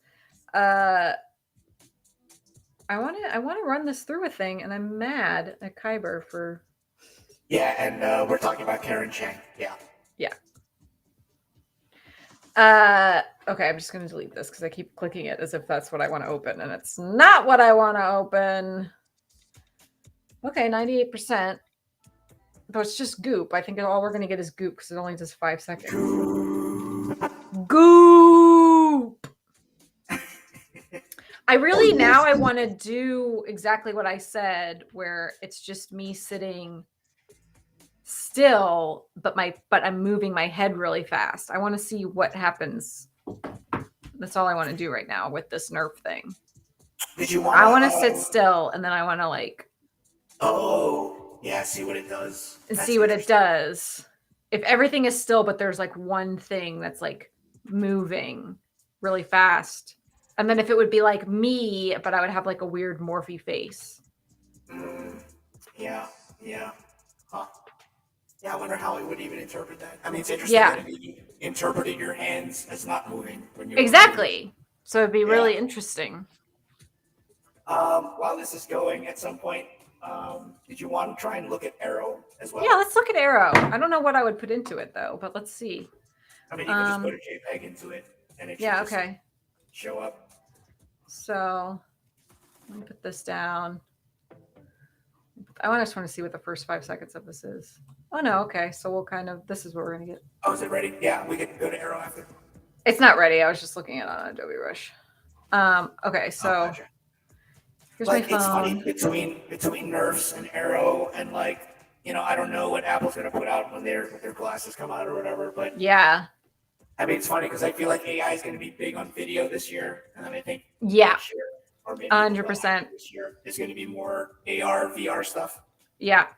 I want to run this through a thing, and I'm mad at Kyber for. Yeah, and we're talking about Karen Chang. Yeah. Okay, I'm just going to delete this because I keep clicking it as if that's what I want to open, and it's not what I want to open. Okay, 98%. But it's just goop. I think all we're going to get is goop because it only does 5 seconds. Goop! I want to do exactly what I said, where it's just me sitting still, but I'm moving my head really fast. I want to see what happens. That's all I want to do right now with this NeRF thing. I want to sit still, and then I want to like. Oh, yeah. See what it does. And see what it does. If everything is still, but there's like one thing that's like moving really fast. And then if it would be like me, but I would have like a weird morphy face. Yeah. Huh. Yeah, I wonder how it would even interpret that. I mean, it's interesting that it'd be interpreting your hands as not moving when you're moving. So it'd be really interesting. While this is going, at some point, did you want to try and look at Arrow as well? Yeah, let's look at Arrow. I don't know what I would put into it though, but let's see. I mean, you can just put a JPEG into it, and it should show up. So let me put this down. I just want to see what the first 5 seconds of this is. Oh no, okay. So we'll this is what we're gonna get. Oh, is it ready? Yeah, we can go to Arrow after. It's not ready. I was just looking at it on Adobe Rush. Okay, so here's my phone. It's funny between NeRFs and Arrow, and like, you know, I don't know what Apple's gonna put out when their glasses come out or whatever, but yeah. I mean, it's funny because I feel like AI is going to be big on video this year, and then I think Yeah, next year, or maybe even 100%. this year, is going to be more AR, VR stuff, Yeah.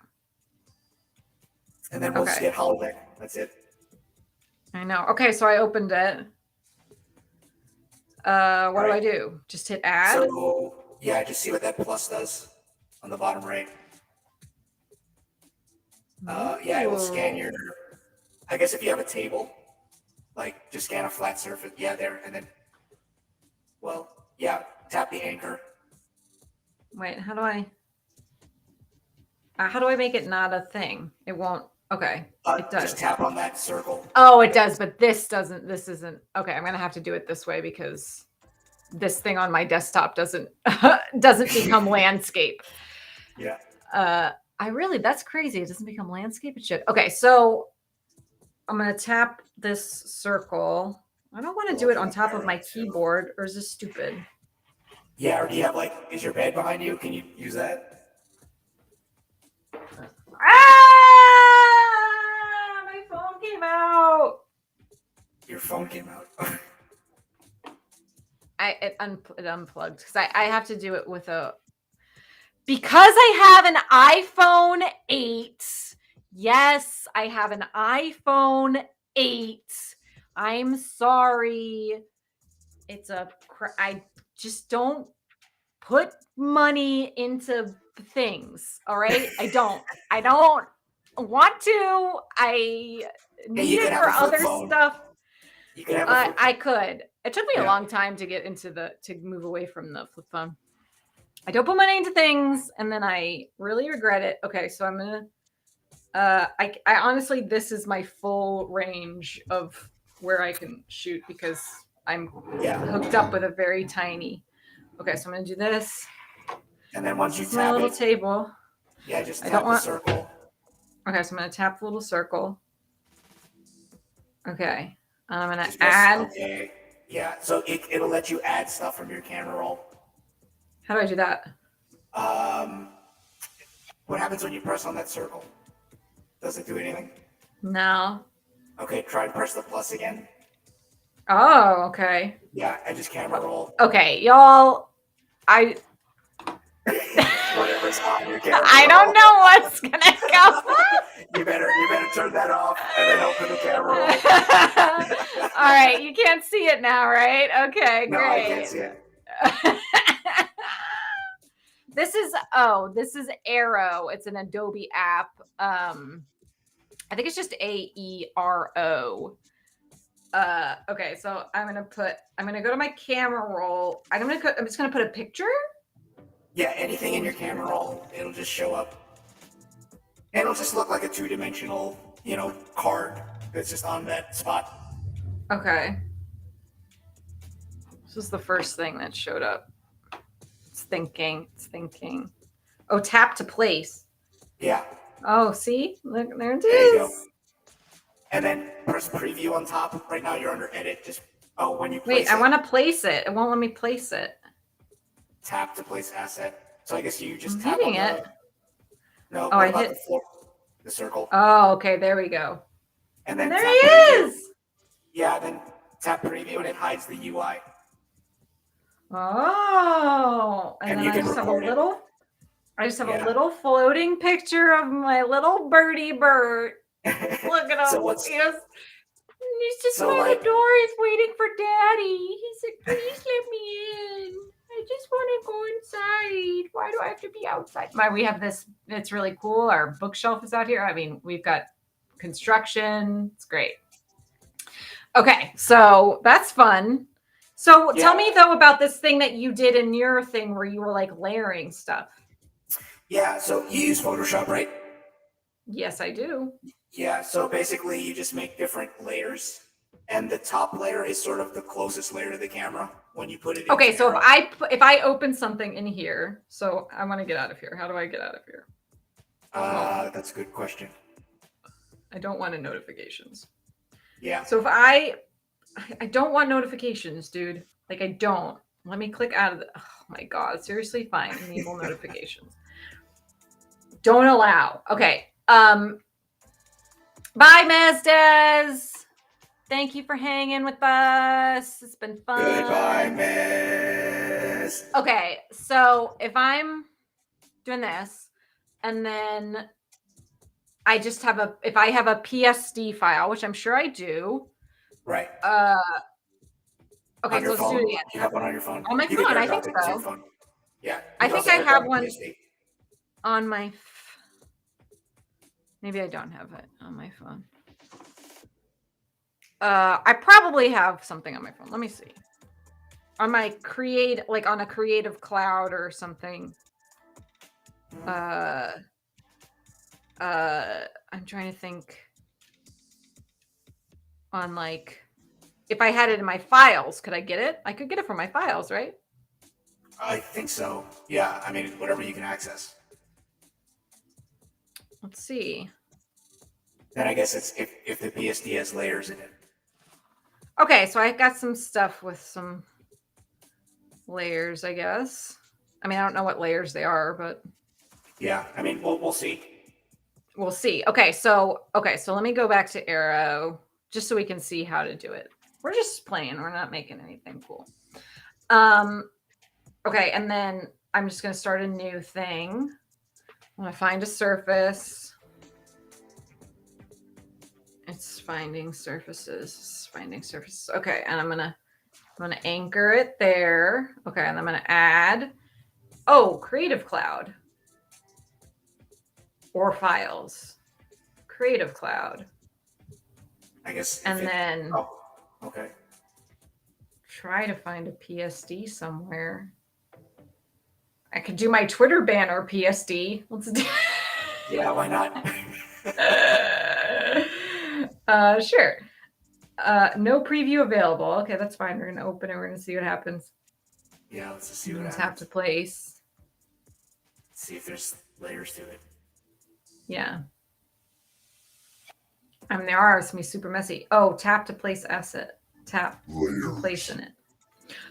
and then we'll just Okay. get holodeck. That's it. I know. Okay, so I opened it. What do I do? Just hit add? So yeah, just see what that plus does on the bottom right. Yeah, it will scan your. I guess if you have a table, like just scan a flat surface. Yeah, there, and then, well, yeah, tap the anchor. Wait, how do I make it not a thing? It won't. Okay, it does. Just tap on that circle. Oh, it does, but this doesn't. This isn't. Okay, I'm gonna have to do it this way because this thing on my desktop doesn't become landscape. Yeah. That's crazy. It doesn't become landscape. It should. Okay, so I'm gonna tap this circle. I don't want to do it on top of my keyboard, or is this stupid? Yeah, or do you have is your bed behind you? Can you use that? Ah! My phone came out. Your phone came out. It unplugged because I have to do it with because I have an iPhone 8. Yes, I have an iPhone 8. I'm sorry. I just don't put money into things. All right. I don't want to. I need it for other stuff. You can have I could. It took me a long time to get to move away from the flip phone. I don't put money into things, and then I really regret it. Okay, so I'm gonna. I honestly, this is my full range of where I can shoot because I'm hooked up with a very tiny. Okay, so I'm gonna do this. And then once you tap my little table. Yeah, just tap the circle. Okay, so I'm gonna tap the little circle. Okay, I'm gonna add. Okay. Yeah, so it'll let you add stuff from your camera roll. How do I do that? What happens when you press on that circle? Does it do anything? No. Okay, try and press the plus again. Oh, okay. Yeah, and just camera roll. Okay, y'all. Whatever's on your camera. I don't know what's gonna go. You better turn that off and then open the camera roll. All right, you can't see it now, right? Okay, great. No, I can't see it. This is Aero. It's an Adobe app. I think it's just AERO. Okay, so I'm gonna go to my camera roll. I'm just gonna put a picture. Yeah, anything in your camera roll, it'll just show up. And it'll just look like a 2-dimensional, card that's just on that spot. Okay. This is the first thing that showed up. It's thinking. Oh, tap to place. Yeah. Oh, see? Look, there it is. There you go. And then press preview on top. Right now you're under edit. When you place Wait, I want to place it. It won't let me place it. Tap to place asset. So I guess you just I'm tap hitting on it. No, I hit the circle. Oh, okay, there we go. And then there he is. Yeah, then tap preview and it hides the UI. Oh, and then I just have a little floating picture of my little birdie bird. Look at him. He's just by the door. He's waiting for Daddy. He said, "Please let me in. I just want to go inside. Why do I have to be outside?" We have this. It's really cool. Our bookshelf is out here. I mean, we've got construction. It's great. Okay, so that's fun. So tell me though about this thing that you did in your thing where you were layering stuff. Yeah, so you use Photoshop, right? Yes, I do. Yeah, so basically you just make different layers, and the top layer is sort of the closest layer to the camera when you put it in. Okay, so if I open something in here, so I want to get out of here. How do I get out of here? That's a good question. I don't want notifications. Yeah. So if I don't want notifications, dude. I don't. Let me click out of oh my God, seriously, fine. Enable notifications. Don't allow. Okay. Bye, Mazdez. Thank you for hanging with us. It's been fun. Goodbye, miss. Okay, so if I'm doing this, and then I just have if I have a PSD file, which I'm sure I do. Right. Okay, On your so let's do phone? it again. You have one on your phone? On my You can phone, I think airdrop it to your so. phone. Yeah. I think I have one on my. Maybe I don't have it on my phone. I probably have something on my phone. Let me see. On my on a Creative Cloud or something. I'm trying to think. On like, if I had it in my files, could I get it? I could get it from my files, right? I think so. Yeah. I mean, whatever you can access. Let's see. Then I guess it's if the PSD has layers in it. Okay, so I got some stuff with some layers, I guess. I mean, I don't know what layers they are, but Yeah. I mean, we'll see. we'll see. Okay, so let me go back to Arrow just so we can see how to do it. We're just playing. We're not making anything cool. Okay, and then I'm just going to start a new thing. I'm going to find a surface. It's finding surfaces. It's finding surfaces. Okay, and I'm gonna anchor it there. Okay, and I'm gonna add. Oh, Creative Cloud or files. Creative Cloud. I guess. And then okay. Try to find a PSD somewhere. I could do my Twitter banner PSD. Let's do. Yeah, why not? Sure. No preview available. Okay, that's fine. We're gonna open it. We're gonna see what happens. Yeah, let's just see what happens. Tap to place. See if there's layers to it. Yeah. I mean, there are. It's gonna be super messy. Oh, tap to place asset. Tap to place in it.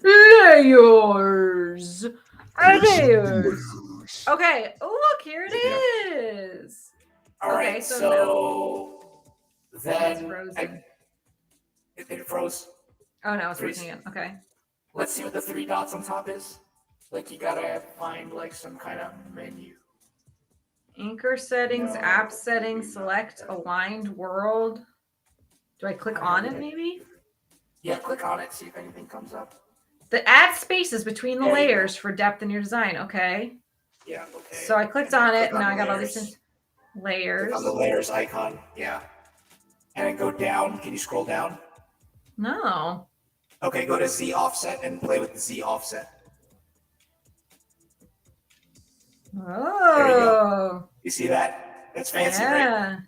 Layers. Layers. Okay. Look, here it is. All right. Okay, So then it's frozen. It froze. Oh no, it's working again. Okay. Let's see what the 3 dots on top is. Like you gotta find like some kind of menu. Anchor settings, app settings, select aligned world. Do I click on it maybe? Yeah, click on it, see if anything comes up. The add spaces between the layers for depth in your design. Okay. Yeah, okay. So I clicked on it and now I got all these layers. Click on the layers icon, yeah. And then go down. Can you scroll down? No. Okay, go to Z offset and play with the Z offset. Oh. You see that? That's fancy, yeah. right?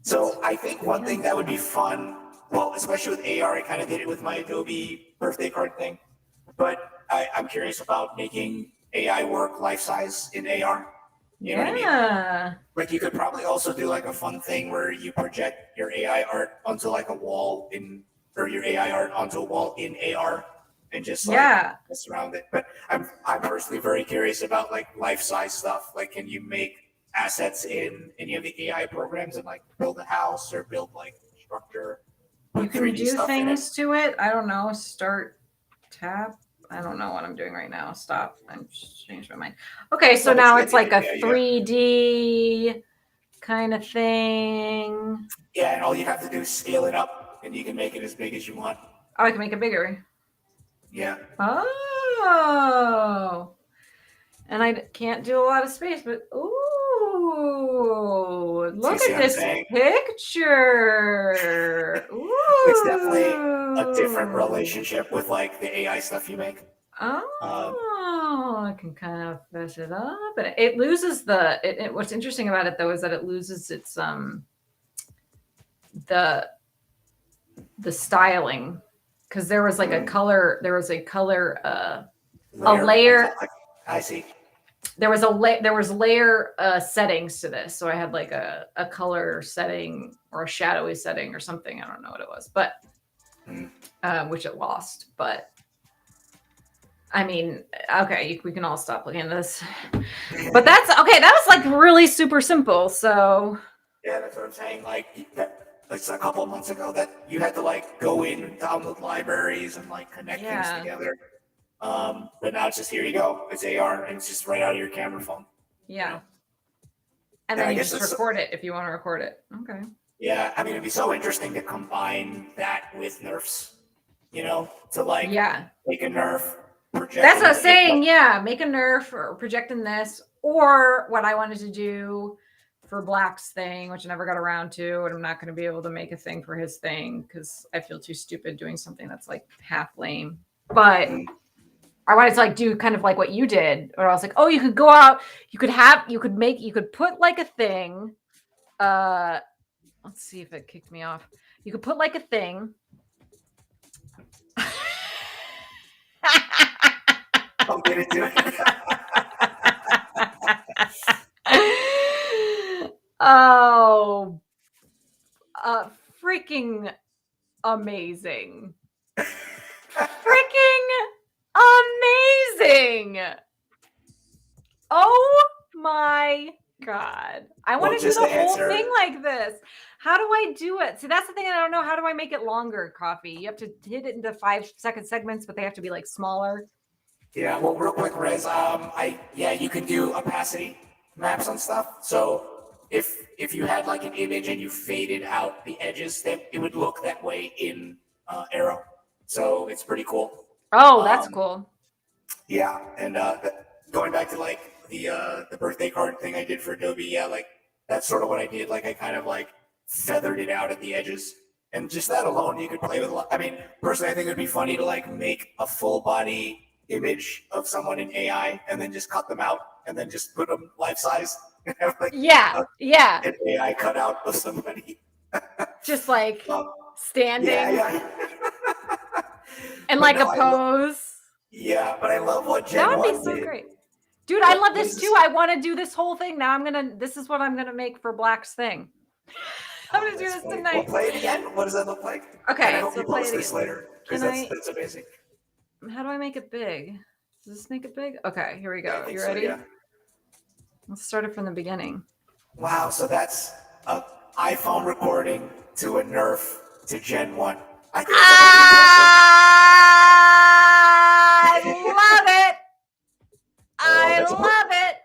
So I think one thing that would be fun, well, especially with AR, I kind of did it with my Adobe birthday card thing, but I'm curious about making AI work life size in AR. You know what I mean? Like you could probably also do like a fun thing where you project your AI art onto like a wall or your AI art onto a wall in AR and just like mess around it. But I'm personally very curious about like life size stuff. Like, can you make assets in any of the AI programs and like build a house or build like structure? You can do things to it. I don't know. Start tap. I don't know what I'm doing right now. Stop. I'm just changed my mind. Okay, so now it's like a 3D kind of thing. Yeah, and all you have to do is scale it up and you can make it as big as you want. Oh, I can make it bigger. Yeah. Oh. And I can't do a lot of space, but ooh, look at this picture. Ooh. It's definitely a different relationship with like the AI stuff you make. Oh, I can kind of mess it up, but it loses what's interesting about it though is that it loses its the styling, because there was like a color layer. I see. There was layer settings to this, so I had like a color setting or a shadowy setting or something. I don't know what it was, but which it lost. But I mean, okay, we can all stop looking at this. But that's okay. That was like really super simple. So yeah, that's what I'm saying. Like like a couple of months ago that you had to like go in and download libraries and like connect things together. But now it's just here you go. It's AR and it's just right out of your camera phone. Yeah. You know? And And then I you guess just that's record it if you want to record it. Okay. yeah. I mean, it'd be so interesting to combine that with NeRFs. You know, to like Yeah. make a NeRF project. That's what I was saying. Yeah. Make a NeRF or projecting this. Or what I wanted to do for Black's thing, which I never got around to. And I'm not going to be able to make a thing for his thing because I feel too stupid doing something that's like half lame. But I wanted to like do kind of like what you did, or I was like, oh, you could go out, you could put like a thing. Let's see if it kicked me off. You could put like a thing. I'll get into it. Oh, freaking amazing. Freaking amazing. Oh my God. I want to do the whole thing like this. How do I do it? See, that's the thing I don't know. How do I make it longer, Coffee? You have to hit it into 5-second segments, but they have to be like smaller. Yeah, well, real quick, Rez, you can do opacity maps on stuff. So if you had like an image and you faded out the edges, then it would look that way in Arrow. So it's pretty cool. Oh, that's cool. Yeah, and going back to like the birthday card thing I did for Adobe, yeah, like that's sort of what I did. Like I kind of like feathered it out at the edges, and just that alone, you could play with. I mean, personally, I think it'd be funny to like make a full body image of someone in AI and then just cut them out and then just put them life size. Like, yeah, an AI cutout of somebody. Just like standing. Yeah. And like a pose. Yeah, but I love what Gen 1 did. That would be so great. Dude, I love this too. I want to do this whole thing. Now this is what I'm going to make for Black's thing. I'm going to do this tonight. We'll play it again. What does that look like? Okay. And I hope you post this later. Because that's amazing. How do I make it big? Does this make it big? Okay, here we go. You ready? So, yeah. Let's start it from the beginning. Wow, so that's an iPhone recording to a NeRF to Gen 1. I love it. I love it.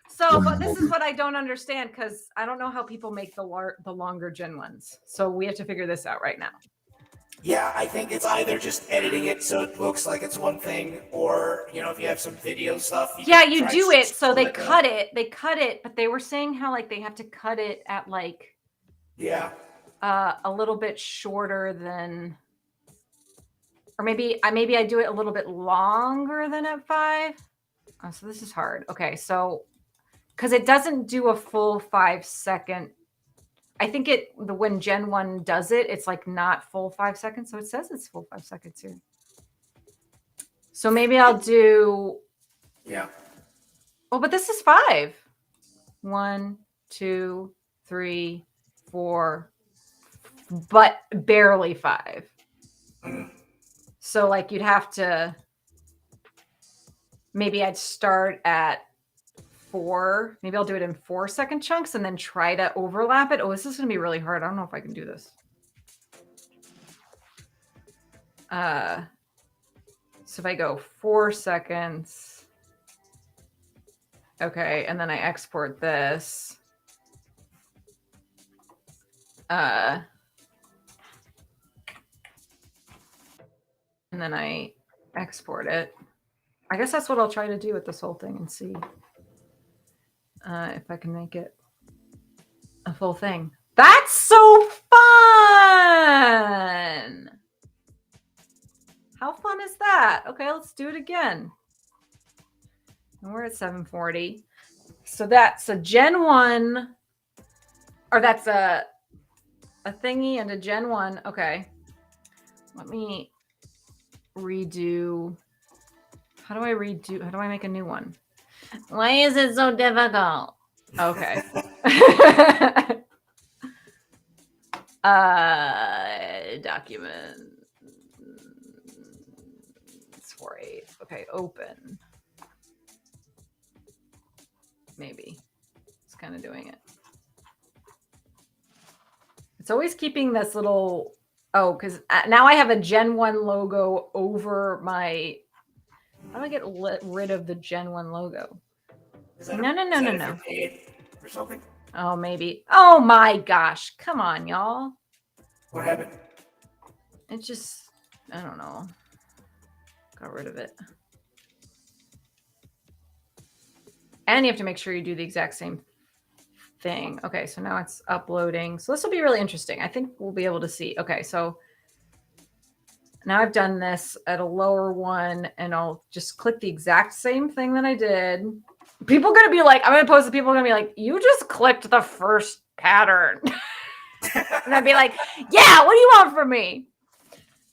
So, but this is what I don't understand because I don't know how people make the longer Gen 1s. So we have to figure this out right now. Yeah, I think it's either just editing it so it looks like it's one thing, or if you have some video stuff. You do it so they cut it. They cut it, but they were saying how like they have to cut it at like a little bit shorter than, or maybe I do it a little bit longer than at 5. Oh, so this is hard. Okay, so because it doesn't do a full 5-second. I think when Gen 1 does it, it's like not full 5 seconds. So it says it's full 5 seconds here. So maybe I'll do. Yeah. Oh, but this is 5. 1, 2, 3, 4, but barely 5. So like you'd have to. Maybe I'd start at 4. Maybe I'll do it in 4-second chunks and then try to overlap it. Oh, this is going to be really hard. I don't know if I can do this. So if I go 4 seconds. Okay. And then I export this. And then I export it. I guess that's what I'll try to do with this whole thing and see if I can make it a full thing. That's so fun! How fun is that? Okay, let's do it again. And we're at 740. So that's a Gen 1, or that's a thingy and a Gen 1. Okay. Let me redo. How do I make a new one? Why is it so difficult? Okay. Document 4.8. Okay, open. Maybe it's kind of doing it. It's always keeping this little, because now I have a Gen 1 logo over my, how do I get rid of the Gen 1 logo? No. Or something? Oh, maybe. Oh my gosh. Come on, y'all. What happened? It just, I don't know. Got rid of it. And you have to make sure you do the exact same thing. Okay, so now it's uploading. So this will be really interesting. I think we'll be able to see. Okay, so now I've done this at a lower one, and I'll just click the exact same thing that I did. People are going to be like, I'm going to post it, people are going to be like, you just clicked the first pattern. And I'd be like, yeah, what do you want from me?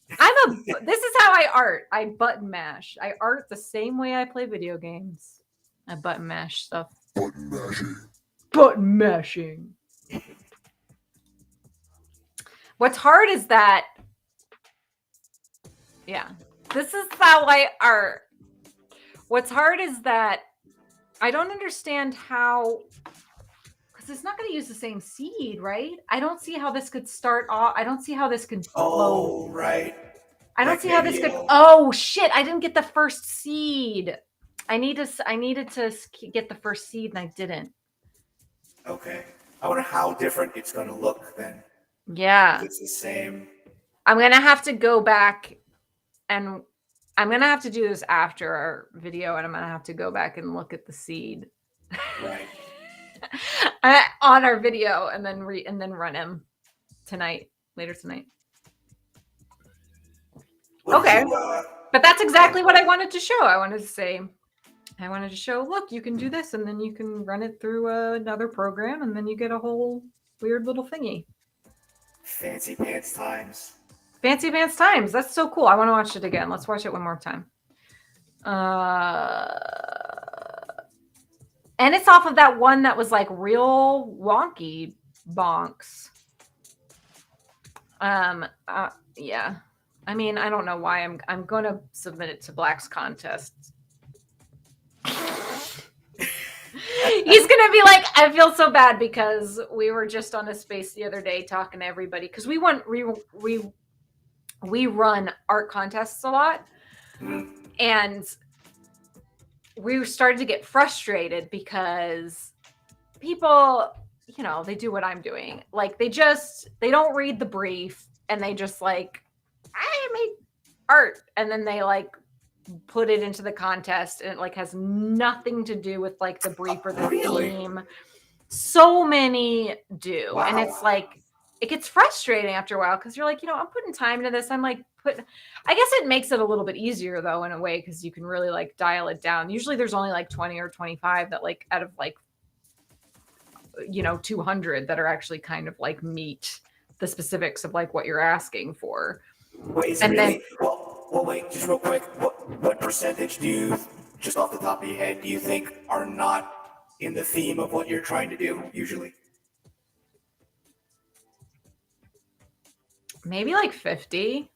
This is how I art. I button mash. I art the same way I play video games. I button mash stuff. Button mashing. Button mashing. What's hard is that, yeah, this is how I art. What's hard is that I don't understand how, because it's not going to use the same seed, right? I don't see how this could start off. I don't see how this could flow. Oh, right. I don't Like see how this could. maybe Oh shit! I didn't get the first seed. I needed to get the first seed, and I didn't. Okay. I wonder how different it's going to look then. Yeah. If it's the same. I'm going to have to go back, and I'm going to have to do this after our video, and I'm going to have to go back and look at the seed. Right. On our video, and then run him later tonight. Okay. But that's exactly what I wanted to show. I wanted to show, look, you can do this, and then you can run it through another program, and then you get a whole weird little thingy. Fancy pants times. Fancy pants times. That's so cool. I want to watch it again. Let's watch it one more time. And it's off of that one that was like real wonky bonks. Yeah. I mean, I don't know why I'm going to submit it to Black's contest. He's going to be like, I feel so bad because we were just on a space the other day talking to everybody because we run art contests a lot. And we started to get frustrated because people, they do what I'm doing. Like they don't read the brief and they just like, I make art. And then they like put it into the contest and it like has nothing to do with like the brief or the theme. So many do. Wow. And it's like, it gets frustrating after a while because you're like, I'm putting time into this. I'm like, I guess it makes it a little bit easier though, in a way, because you can really like dial it down. Usually there's only like 20 or 25 that like out of like, 200 that are actually kind of like meet the specifics of like what you're asking for. Wait, and really? Then, well, wait, just real quick. What percentage do you, just off the top of your head, do you think are not in the theme of what you're trying to do usually? Maybe like 50.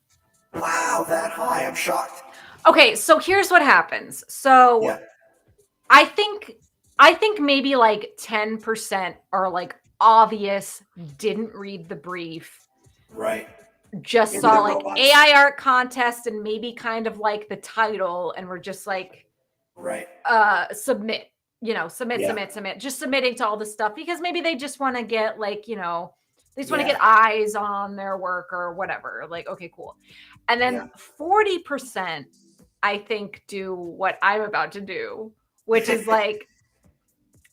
Wow, that high. I'm shocked. Okay, so here's what happens. So yeah. I think maybe like 10% are like obvious, didn't read the brief. Right. Just saw like robots. AI art contest and maybe kind of like the title, and we're just like, right. Submit, just submitting to all this stuff because maybe they just want to get like, they just want to get eyes on their work or whatever. Like, okay, cool. And then 40%, I think, do what I'm about to do, which is like,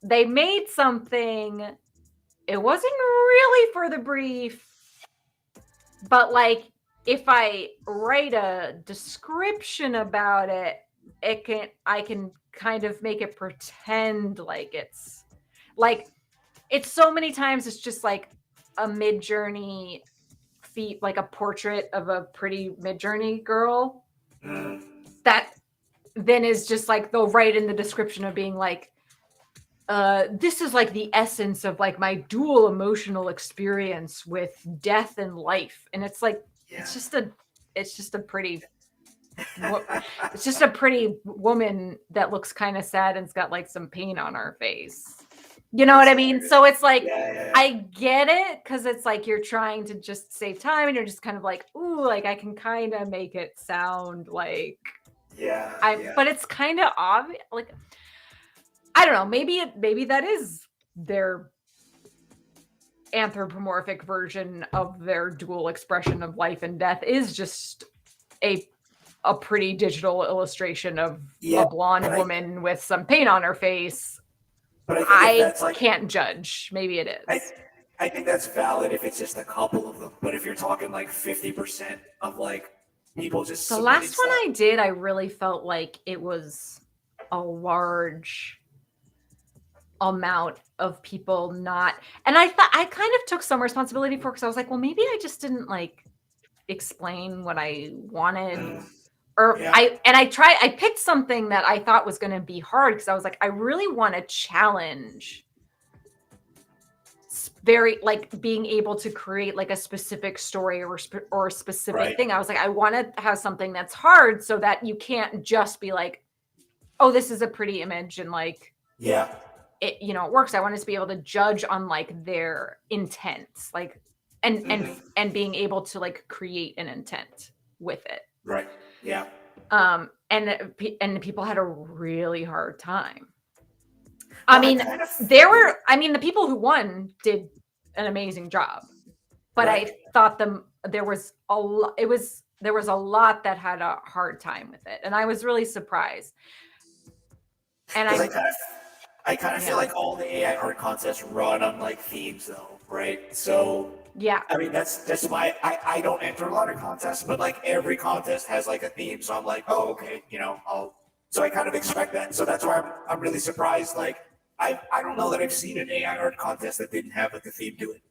they made something, it wasn't really for the brief, but like, if I write a description about it, I can kind of make it pretend like it's so many times it's just like a Midjourney feat, like a portrait of a pretty Midjourney girl that then is just like, they'll write in the description of being like, this is like the essence of like my dual emotional experience with death and life. And it's like, it's just a pretty woman that looks kind of sad and's got like some paint on her face. You know what That's I mean? hilarious. So it's like, Yeah. I get it because it's like you're trying to just save time and you're just kind of like, ooh, like I can kind of make it sound like but it's kind of obvious. Like, I don't know, maybe that is their anthropomorphic version of their dual expression of life and death is just a pretty digital illustration of Yeah, a blonde but woman with some paint on her face. but I think if I that's like, can't judge. Maybe it I, is. I think that's valid if it's just a couple of them. But if you're talking like 50% of like people just The submitting last one stuff, I did, I really felt like it was a large amount of people not, and I thought I kind of took some responsibility for, because I was like, well, maybe I just didn't like explain what I wanted. Or yeah, I picked something that I thought was going to be hard because I was like, I really want to challenge very like being able to create like a specific story or a specific right, thing. I was like, I want to have something that's hard so that you can't just be like, oh, this is a pretty image and like yeah, it, it works. I want us to be able to judge on like their intent, like and being able to like create an intent with it. right, yeah. And the people had a really hard time. Well, I mean, the people who won did an amazing job, but right. I thought there was a lot. There was a lot that had a hard time with it, and I was really surprised. And I kind of feel like all the AI art contests run on like themes though, right? So yeah, I mean that's why I don't enter a lot of contests, but like every contest has like a theme, so I'm like, oh okay, so I kind of expect that. So that's why I'm really surprised. Like I don't know that I've seen an AI art contest that didn't have like a theme to it.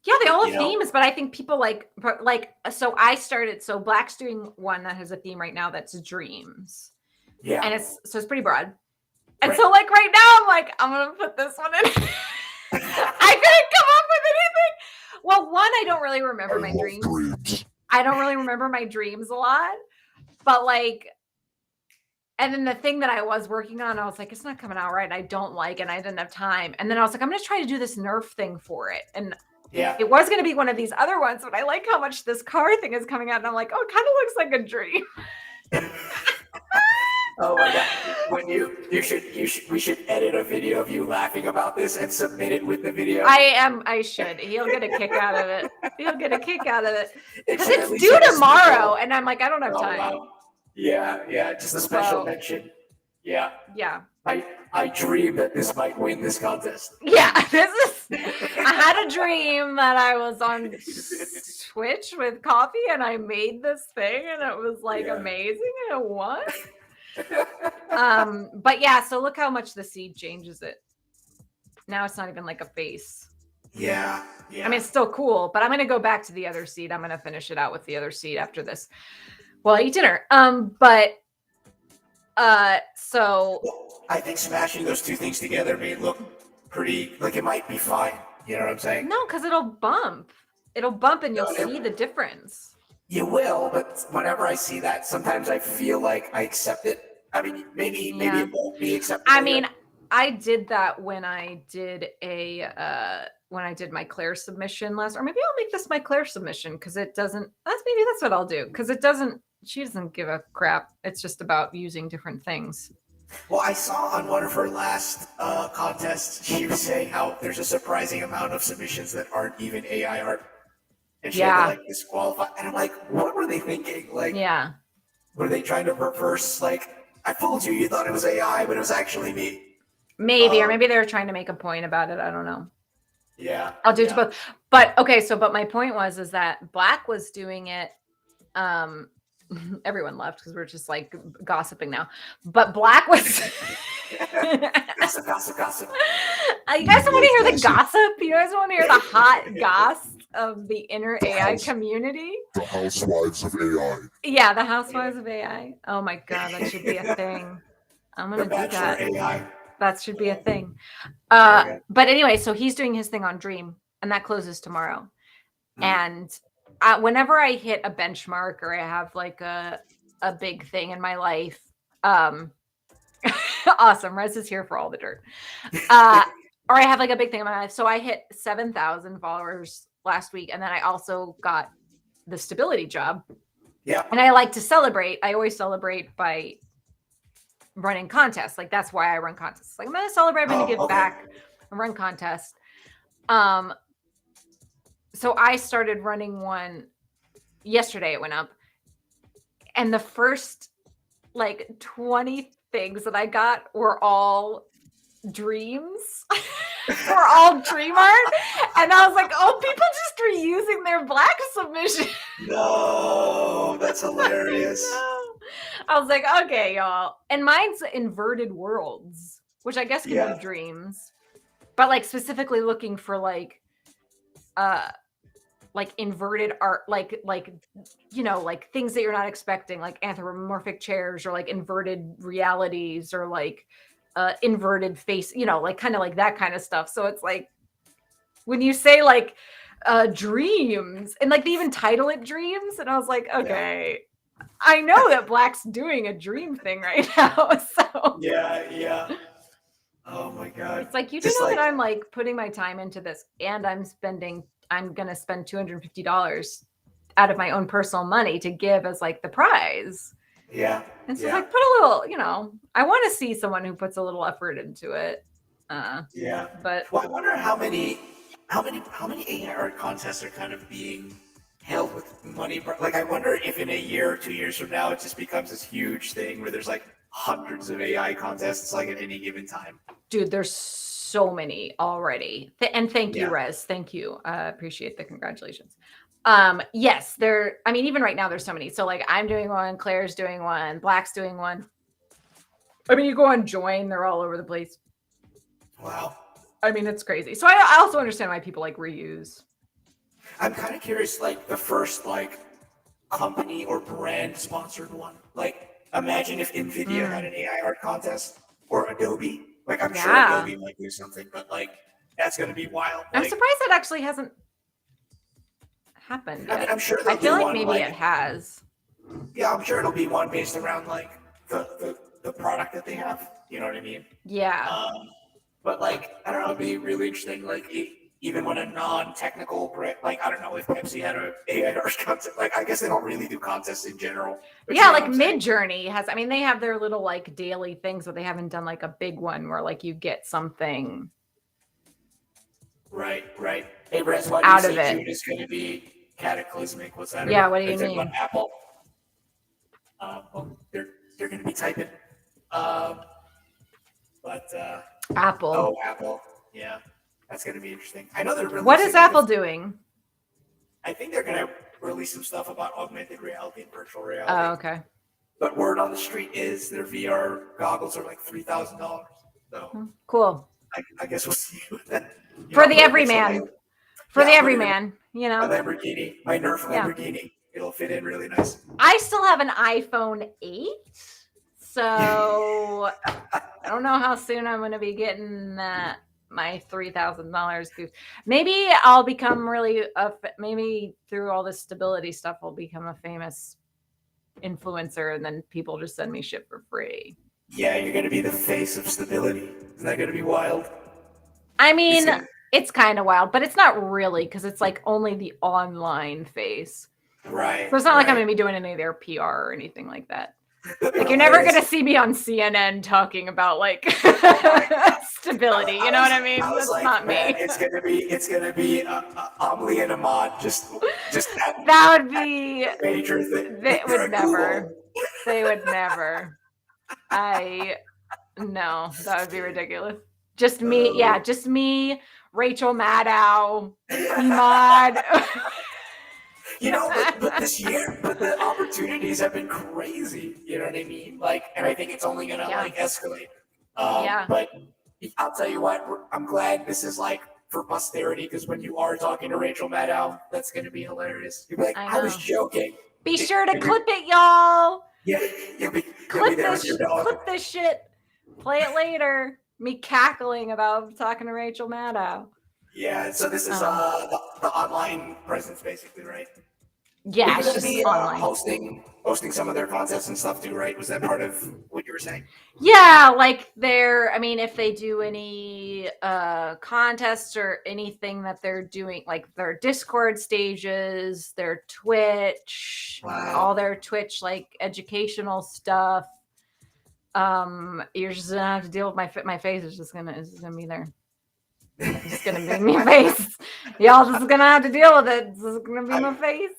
yeah, they all have You know? themes, but I think people so I started. So Black's doing one that has a theme right now that's dreams, Yeah. and it's pretty broad. And Right. so like right now I'm like, I'm gonna put this one in. I couldn't come up with anything. Well, one, I don't really remember my dreams. I don't really remember my dreams a lot, but like, and then the thing that I was working on, I was like, it's not coming out right. I don't like, and I didn't have time. And then I was like, I'm gonna try to do this NeRF thing for it. And Yeah. it was gonna be one of these other ones, but I like how much this car thing is coming out. And I'm like, oh, it kind of looks like a dream. Oh my god! We should edit a video of you laughing about this and submit it with the video. I should. He'll get a kick out of it. He'll get a kick out of it because should at it's least due have a tomorrow, special- and I'm like, I don't have Oh, time. wow. Yeah, just a special So- mention. Yeah, Yeah, I dream that this might win this contest. yeah. I had a dream that I was on Twitch with coffee, and I made this thing, and it was like Yeah. amazing, and it won. But yeah, so look how much the seed changes it. Now it's not even like a face. Yeah. I mean, it's still cool, but I'm gonna go back to the other seed. I'm gonna finish it out with the other seed after this. Well, I eat dinner. So I think smashing those two things together may look pretty like it might be fine. You know what I'm saying? no, because it'll bump. It'll bump, and you'll No, it- see the difference. You will, but whenever I see that, sometimes I feel like I accept it. I mean, maybe Yeah. it won't be accepted. I mean, I did that when I did my Claire submission last, or maybe I'll make this my Claire submission because it doesn't. That's what I'll do because it doesn't. She doesn't give a crap. It's just about using different things. Well, I saw on one of her last contests, she was saying how there's a surprising amount of submissions that aren't even AI art, and she had to like disqualify. And I'm like, what were they thinking? Like, Yeah, were they trying to reverse? Like, I fooled you. You thought it was AI, but it was actually me. maybe, or maybe they were trying to make a point about it. I don't know. Yeah, I'll do it to both. But okay, but my point is that Black was doing it. Everyone left because we're just like gossiping now. But Black was. Gossip. You guys want to hear the gossip? You guys want to hear the hot goss of the inner AI community? The housewives of AI. Yeah, the housewives of AI. Oh my god, that should be a thing. I'm gonna do that. AI. That should be a thing. Okay. But anyway, so he's doing his thing on Dream, and that closes tomorrow. And whenever I hit a benchmark or I have like a big thing in my life, awesome. Rez is here for all the dirt. or I have like a big thing in my life. So I hit 7,000 followers last week, and then I also got the stability job. Yeah. And I like to celebrate. I always celebrate by running contests. Like that's why I run contests. Like I'm gonna celebrate, I'm gonna give back and run contests. So I started running one yesterday. It went up, and the first like 20 things that I got were all dreams. Were all dream art, and I was like, oh, people just reusing their Black submission. No, that's hilarious. I was like, okay, y'all. And mine's inverted worlds, which I guess could be dreams, but like specifically looking for like inverted art, like you know, like things that you're not expecting, like anthropomorphic chairs or like inverted realities or like inverted face, you know, like kind of like that kind of stuff. So it's like when you say like dreams, and like they even title it dreams, and I was like, okay, I know that Black's doing a dream thing right now. So yeah. Oh my god. It's like, you do know that I'm like putting my time into this, and I'm gonna spend $250 out of my own personal money to give as like the prize. Yeah. And so like put a little, you know, I want to see someone who puts a little effort into it. Yeah. But well, I wonder how many AI art contests are kind of being held with money. Like I wonder if in a year or 2 years from now it just becomes this huge thing where there's like hundreds of AI contests like at any given time. Dude, there's so many already. And thank you, Rez. Thank you. Appreciate the congratulations. Yes, I mean, even right now there's so many. So like I'm doing one, Claire's doing one, Black's doing one. I mean, you go on Join, they're all over the place. Wow. I mean, it's crazy. So I also understand why people like reuse. I'm kind of curious, like the first like company or brand sponsored one. Like imagine if NVIDIA had an AI art contest, or Adobe. Like I'm sure Adobe might do something, but like that's gonna be wild. I'm like, surprised that actually hasn't happened yet. I mean, I'm sure I feel like maybe it has. Yeah, I'm sure it'll be one based around like the product that they have. You know what I mean? Yeah. But like I don't know, it'd be really interesting. Like even when a non-technical brand, like I don't know if Pepsi had an AI art contest. Like I guess they don't really do contests in general. Yeah, like Midjourney has. I mean, they have their little like daily things, but they haven't done like a big one where like you get something. Right. Hey, Rez, why do you say June is going to be cataclysmic? What's that? Yeah, what do you mean? Apple. Well, they're going to be typing. Apple. Oh, Apple. Yeah, that's going to be interesting. I know they're releasing. What is Apple doing? I think they're going to release some stuff about augmented reality and virtual reality. Oh, okay. But word on the street is their VR goggles are like $3,000. So cool. I guess we'll see what that. For the everyman. For the everyman, you know. A Lamborghini, my NeRF Lamborghini. It'll fit in really nice. I still have an iPhone 8, so I don't know how soon I'm going to be getting my $3,000 boost. Maybe I'll become maybe through all this stability stuff, I'll become a famous influencer, and then people just send me shit for free. Yeah, you're going to be the face of stability. Isn't that going to be wild? I mean, it's kind of wild, but it's not really, because it's like only the online face. Right. So it's not like I'm going to be doing any of their PR or anything like that. Like you're never going to see me on CNN talking about like stability. You know what I mean? That's like, not me. It's gonna be Amelie and Ahmad. Just that would be major thing. They would never. They would never. No, that would be ridiculous. Just me, just me, Rachel Maddow, Ahmad. You know, but this year, the opportunities have been crazy. You know what I mean? Like, and I think it's only gonna like escalate. But I'll tell you what, I'm glad this is like for posterity, because when you are talking to Rachel Maddow, that's gonna be hilarious. You'll be like, I was joking. Be sure to clip it, y'all. Yeah, clip this shit. Play it later. Me cackling about talking to Rachel Maddow. Yeah, so this is the online presence, basically, right? Yeah, You're it's going to just be online. hosting some of their contests and stuff too, right? Was that part of what you were saying? Yeah, like if they do any contests or anything that they're doing, like their Discord stages, their Twitch, all their Twitch like educational stuff. You're just gonna have to deal with my face is just gonna be there. It's just gonna be my face. Y'all just gonna have to deal with it. This is gonna be my face.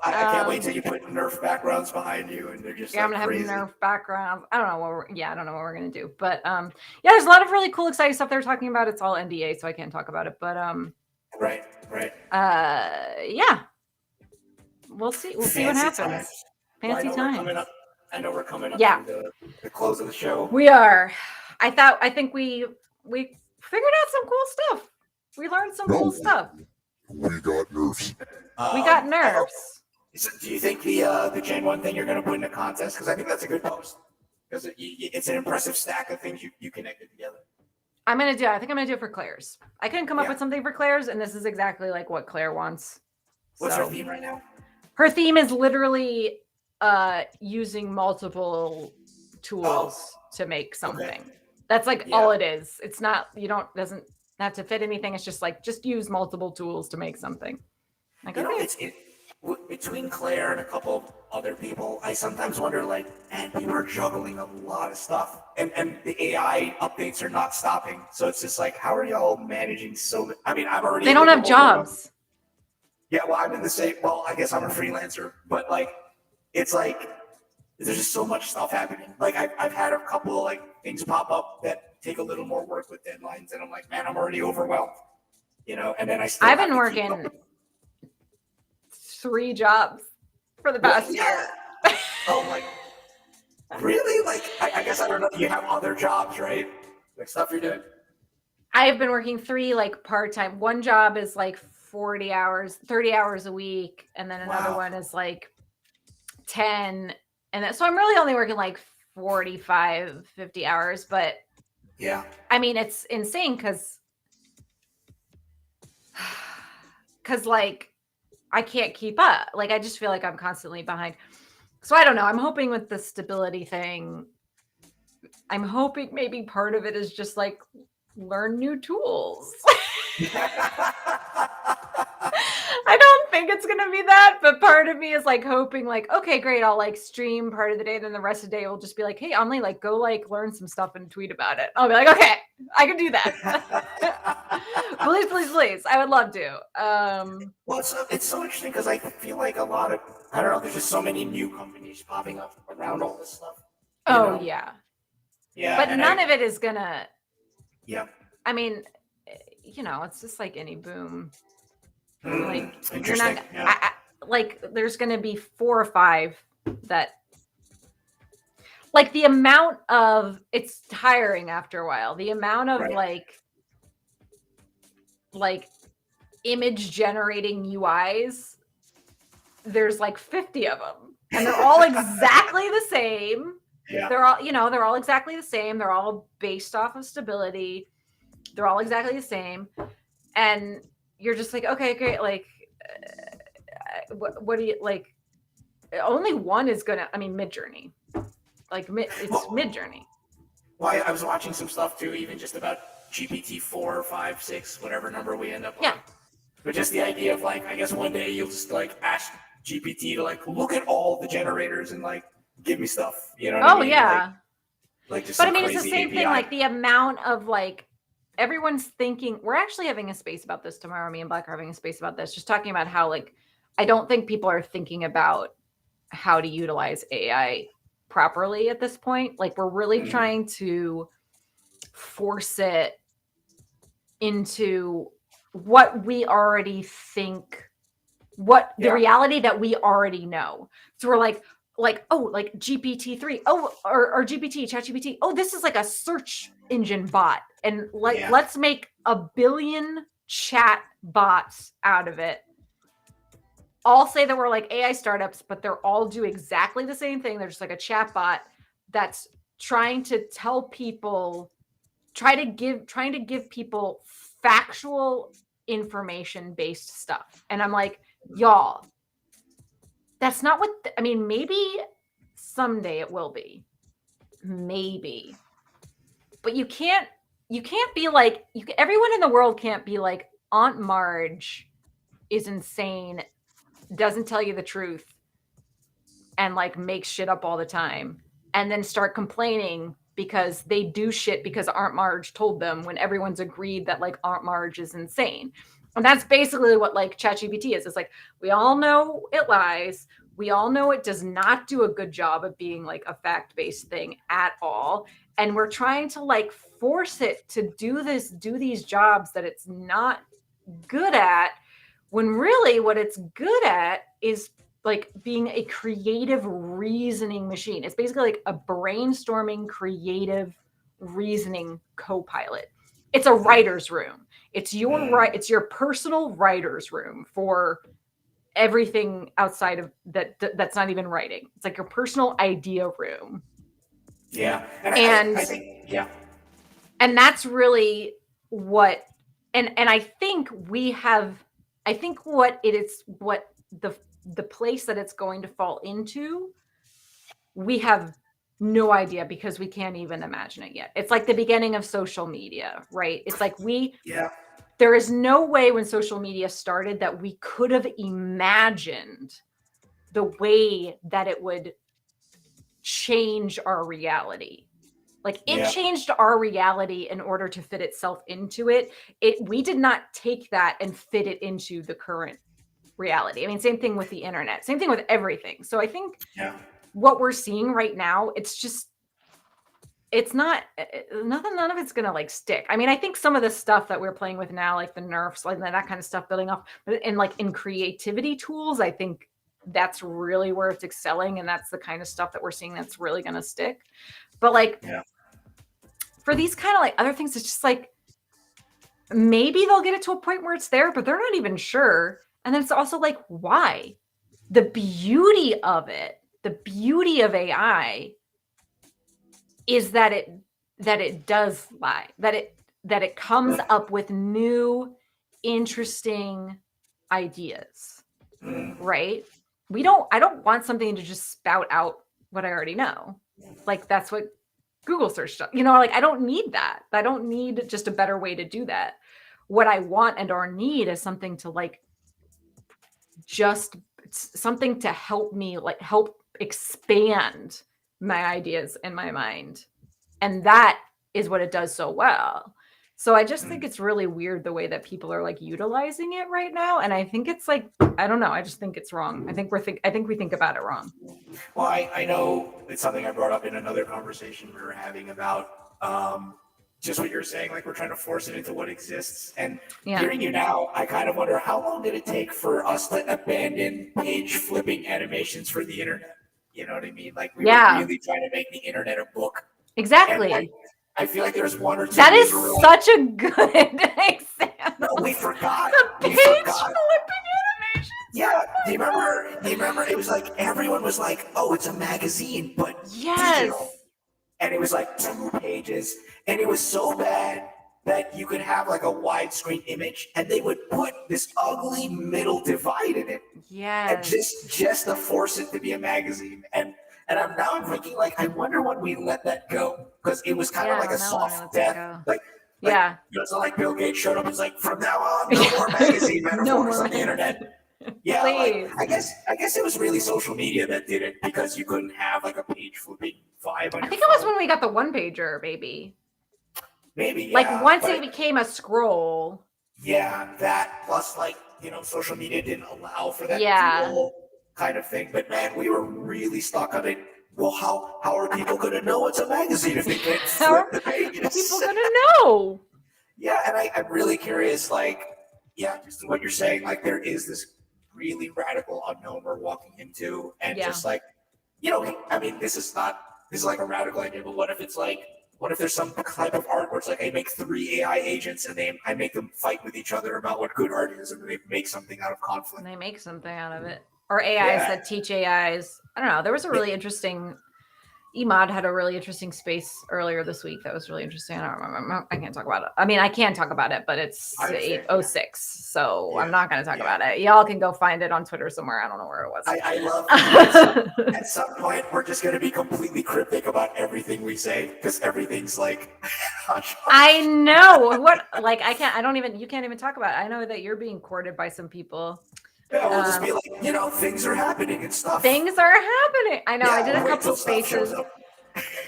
I can't wait till you put Nerf backgrounds behind you and they're just Yeah, I'm like gonna crazy. have Nerf backgrounds. I don't know what we're gonna do. But yeah, there's a lot of really cool, exciting stuff they're talking about. It's all NDA, so I can't talk about it. But right. Yeah. We'll see. We'll see what happens. Times. Fancy time. I know we're coming up Yeah. to the close of the show. We are. I think we figured out some cool stuff. We learned some cool stuff. We got NeRFs. We got NeRFs. So do you think the Gen 1 thing you're going to put in a contest? Because I think that's a good post. Because it's an impressive stack of things you connected together. I think I'm going to do it for Claire's. I couldn't come up with something for Claire's, and this is exactly like what Claire wants. What's her theme right now? Her theme is literally using multiple tools to make something. Okay. That's like all it is. It's not, doesn't have to fit anything. It's just like, just use multiple tools to make something. Like, between Claire and a couple of other people, I sometimes wonder, like, man, people are juggling a lot of stuff. And the AI updates are not stopping. So it's just like, how are y'all managing so much? I mean, I'm already... They don't have jobs. Yeah, well, I'm in the same... Well, I guess I'm a freelancer. But, like, it's like, there's just so much stuff happening. Like, I've had a couple of, like, things pop up that take a little more work with deadlines. And I'm like, man, I'm already overwhelmed. And then I've been working 3 jobs for the past year. Oh my! Really? Like, I guess I don't know. You have other jobs, right? Like stuff you're doing. I have been working 3 like part-time. One job is like 40 hours, 30 hours a week, and then another one is like 10. And then, so I'm really only working like 45, 50 hours. But yeah, I mean, it's insane because like, I can't keep up. Like, I just feel like I'm constantly behind. So I don't know. I'm hoping with the stability thing, I'm hoping maybe part of it is just like learn new tools. I don't think it's going to be that, but part of me is like hoping like, okay, great. I'll like stream part of the day. Then the rest of the day will just be like, hey, Emily, like go like learn some stuff and tweet about it. I'll be like, okay, I can do that. please, please, please. I would love to. Well, it's so interesting because I feel like a lot of, I don't know, there's just so many new companies popping up around all this stuff. Oh, yeah. Yeah. But none of it is going to. Yeah. I mean, it's just like any boom. Like, interesting. Like there's going to be 4 or 5 that like the amount of it's tiring after a while. The amount of like image generating UIs, there's like 50 of them and they're all exactly the same. Yeah. They're all exactly the same. They're all based off of stability. They're all exactly the same. And you're just like, okay, great. Like, what do you like? Only one is gonna. I mean, Midjourney. Like, it's Midjourney. Well, I was watching some stuff too, even just about GPT 4, 5, 6, whatever number we end up on. Yeah. But just the idea of like, I guess one day you'll just like ask GPT to like look at all the generators and like give me stuff. You know what I mean? Yeah. Like just. But I mean, it's the same thing. Like the amount of like. Everyone's thinking, we're actually having a space about this tomorrow. Me and Black are having a space about this, just talking about how, like, I don't think people are thinking about how to utilize AI properly at this point. Like, we're really trying to force it into what we already think, the reality that we already know. So we're like, oh, like GPT-3, oh, or GPT, ChatGPT. Oh, this is like a search engine bot. And let's make 1 billion chat bots out of it. All say that we're like AI startups, but they're all do exactly the same thing. They're just like a chat bot that's trying to tell people, trying to give people factual information based stuff. And I'm like, y'all, that's not what I mean. Maybe someday it will be, maybe, but you can't be like everyone in the world can't be like Aunt Marge is insane, doesn't tell you the truth, and like makes shit up all the time, and then start complaining because they do shit because Aunt Marge told them when everyone's agreed that like Aunt Marge is insane. And that's basically what like ChatGPT is. It's like, we all know it lies. We all know it does not do a good job of being like a fact-based thing at all. And we're trying to like force it to do these jobs that it's not good at, when really what it's good at is like being a creative reasoning machine. It's basically like a brainstorming, creative reasoning co-pilot. It's a writer's room. It's your personal writer's room for everything outside of that's not even writing. It's like your personal idea room. Yeah. And I think, yeah. And that's really what and I think what it is, what the place that it's going to fall into, we have no idea because we can't even imagine it yet. It's like the beginning of social media, right? It's like there is no way when social media started that we could have imagined the way that it would change our reality. Like it changed our reality in order to fit itself into it. We did not take that and fit it into the current reality. I mean, same thing with the internet, same thing with everything. So I think what we're seeing right now, it's not none of it's gonna like stick. I mean, I think some of the stuff that we're playing with now, like the NeRFs, like that kind of stuff, building off and like in creativity tools, I think that's really where it's excelling, and that's the kind of stuff that we're seeing that's really gonna stick. But like for these kind of like other things, it's just like maybe they'll get it to a point where it's there, but they're not even sure. And then it's also like, why? The beauty of it, the beauty of AI is that it does lie, that it comes up with new, interesting ideas, right? I don't want something to just spout out what I already know. Like that's what Google search stuff, like I don't need that. I don't need just a better way to do that. What I want and or need is something to like, just something to help me, like help expand my ideas in my mind. And that is what it does so well. So I just think it's really weird the way that people are like utilizing it right now. And I think it's like, I don't know. I just think it's wrong. I think we think about it wrong. Well, I know it's something I brought up in another conversation we were having about just what you're saying, like we're trying to force it into what exists. And hearing you now, I kind of wonder how long did it take for us to abandon page flipping animations for the internet? You know what I mean? Like we were really trying to make the internet a book. Exactly. I feel like there's one or two. That is such a good example. No, we forgot. The page flipping animation. Yeah, do you remember? It was like everyone was like, "Oh, it's a magazine, but digital." And it was like 2 pages, and it was so bad that you could have like a widescreen image, and they would put this ugly middle divide in it. And just to force it to be a magazine. And I'm thinking like, I wonder when we let that go, because it was kind of like a soft death. It's like Bill Gates showed up. It's like, from now on, no more magazine metaphors on the internet. Yeah, like, I guess it was really social media that did it, because you couldn't have like a page flipping vibe. I think it was when we got the one pager, baby. Maybe, like once it became a scroll. Yeah, that plus like social media didn't allow for that dual kind of thing. But man, we were really stuck on it. Well, how are people going to know it's a magazine if they can't flip the pages? How are people going to know? Yeah, and I'm really curious, like, just what you're saying, like there is this really radical unknown we're walking into, and just like, I mean, this is like a radical idea, but what if there's some type of art where it's like I make 3 AI agents and I make them fight with each other about what good art is, and they make something out of conflict. And they make something out of it. Or AIs that teach AIs. I don't know. There was a really interesting Emad had a really interesting space earlier this week that was really interesting. I don't remember. I can't talk about it. I mean, I can talk about it, but it's I understand, 8:06, so I'm Yeah, not going to talk yeah. about it. Y'all can go find it on Twitter somewhere. I don't know where it was. I love at some point we're just gonna be completely cryptic about everything we say because everything's like hush, hush. I know what, like, I don't even, you can't even talk about it. I know that you're being courted by some people. Yeah, we'll just be like, things are happening and stuff. Things are happening. I know. Yeah, I did a wait couple till stuff shows spaces up.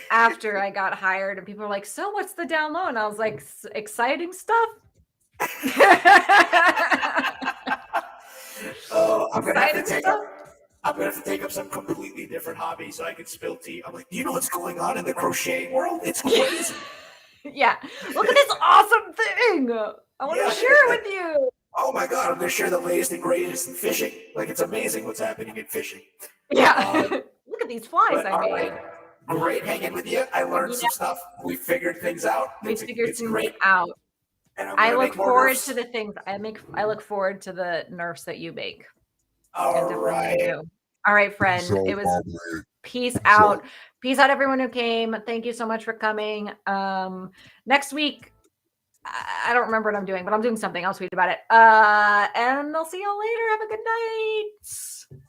after I got hired, and people were like, "So what's the down low?" And I was like, "Exciting stuff." Oh, I'm gonna have to Exciting take stuff. up. I'm gonna have to take up some completely different hobby so I can spill tea. I'm like, do you know what's going on in the crocheting world? It's crazy. Yeah. Look at this awesome thing. I want Yeah. to share it with you. Oh my god, I'm gonna share the latest and greatest in fishing. Like it's amazing what's happening in fishing. Yeah. Look at these flies But I all made. right, great hanging with you. I learned Yeah. some stuff. We figured things out. We figured It's things great. out. And I'm I gonna look make more forward Nerfs. to the things I look forward to the nerfs that you make. I All definitely right. do. All right, Peace friend. out, It was Bob. peace Peace out. out. Peace out, everyone who came. Thank you so much for coming. Next week, I don't remember what I'm doing, but I'm doing something. I'll tweet about it. And I'll see y'all later. Have a good night.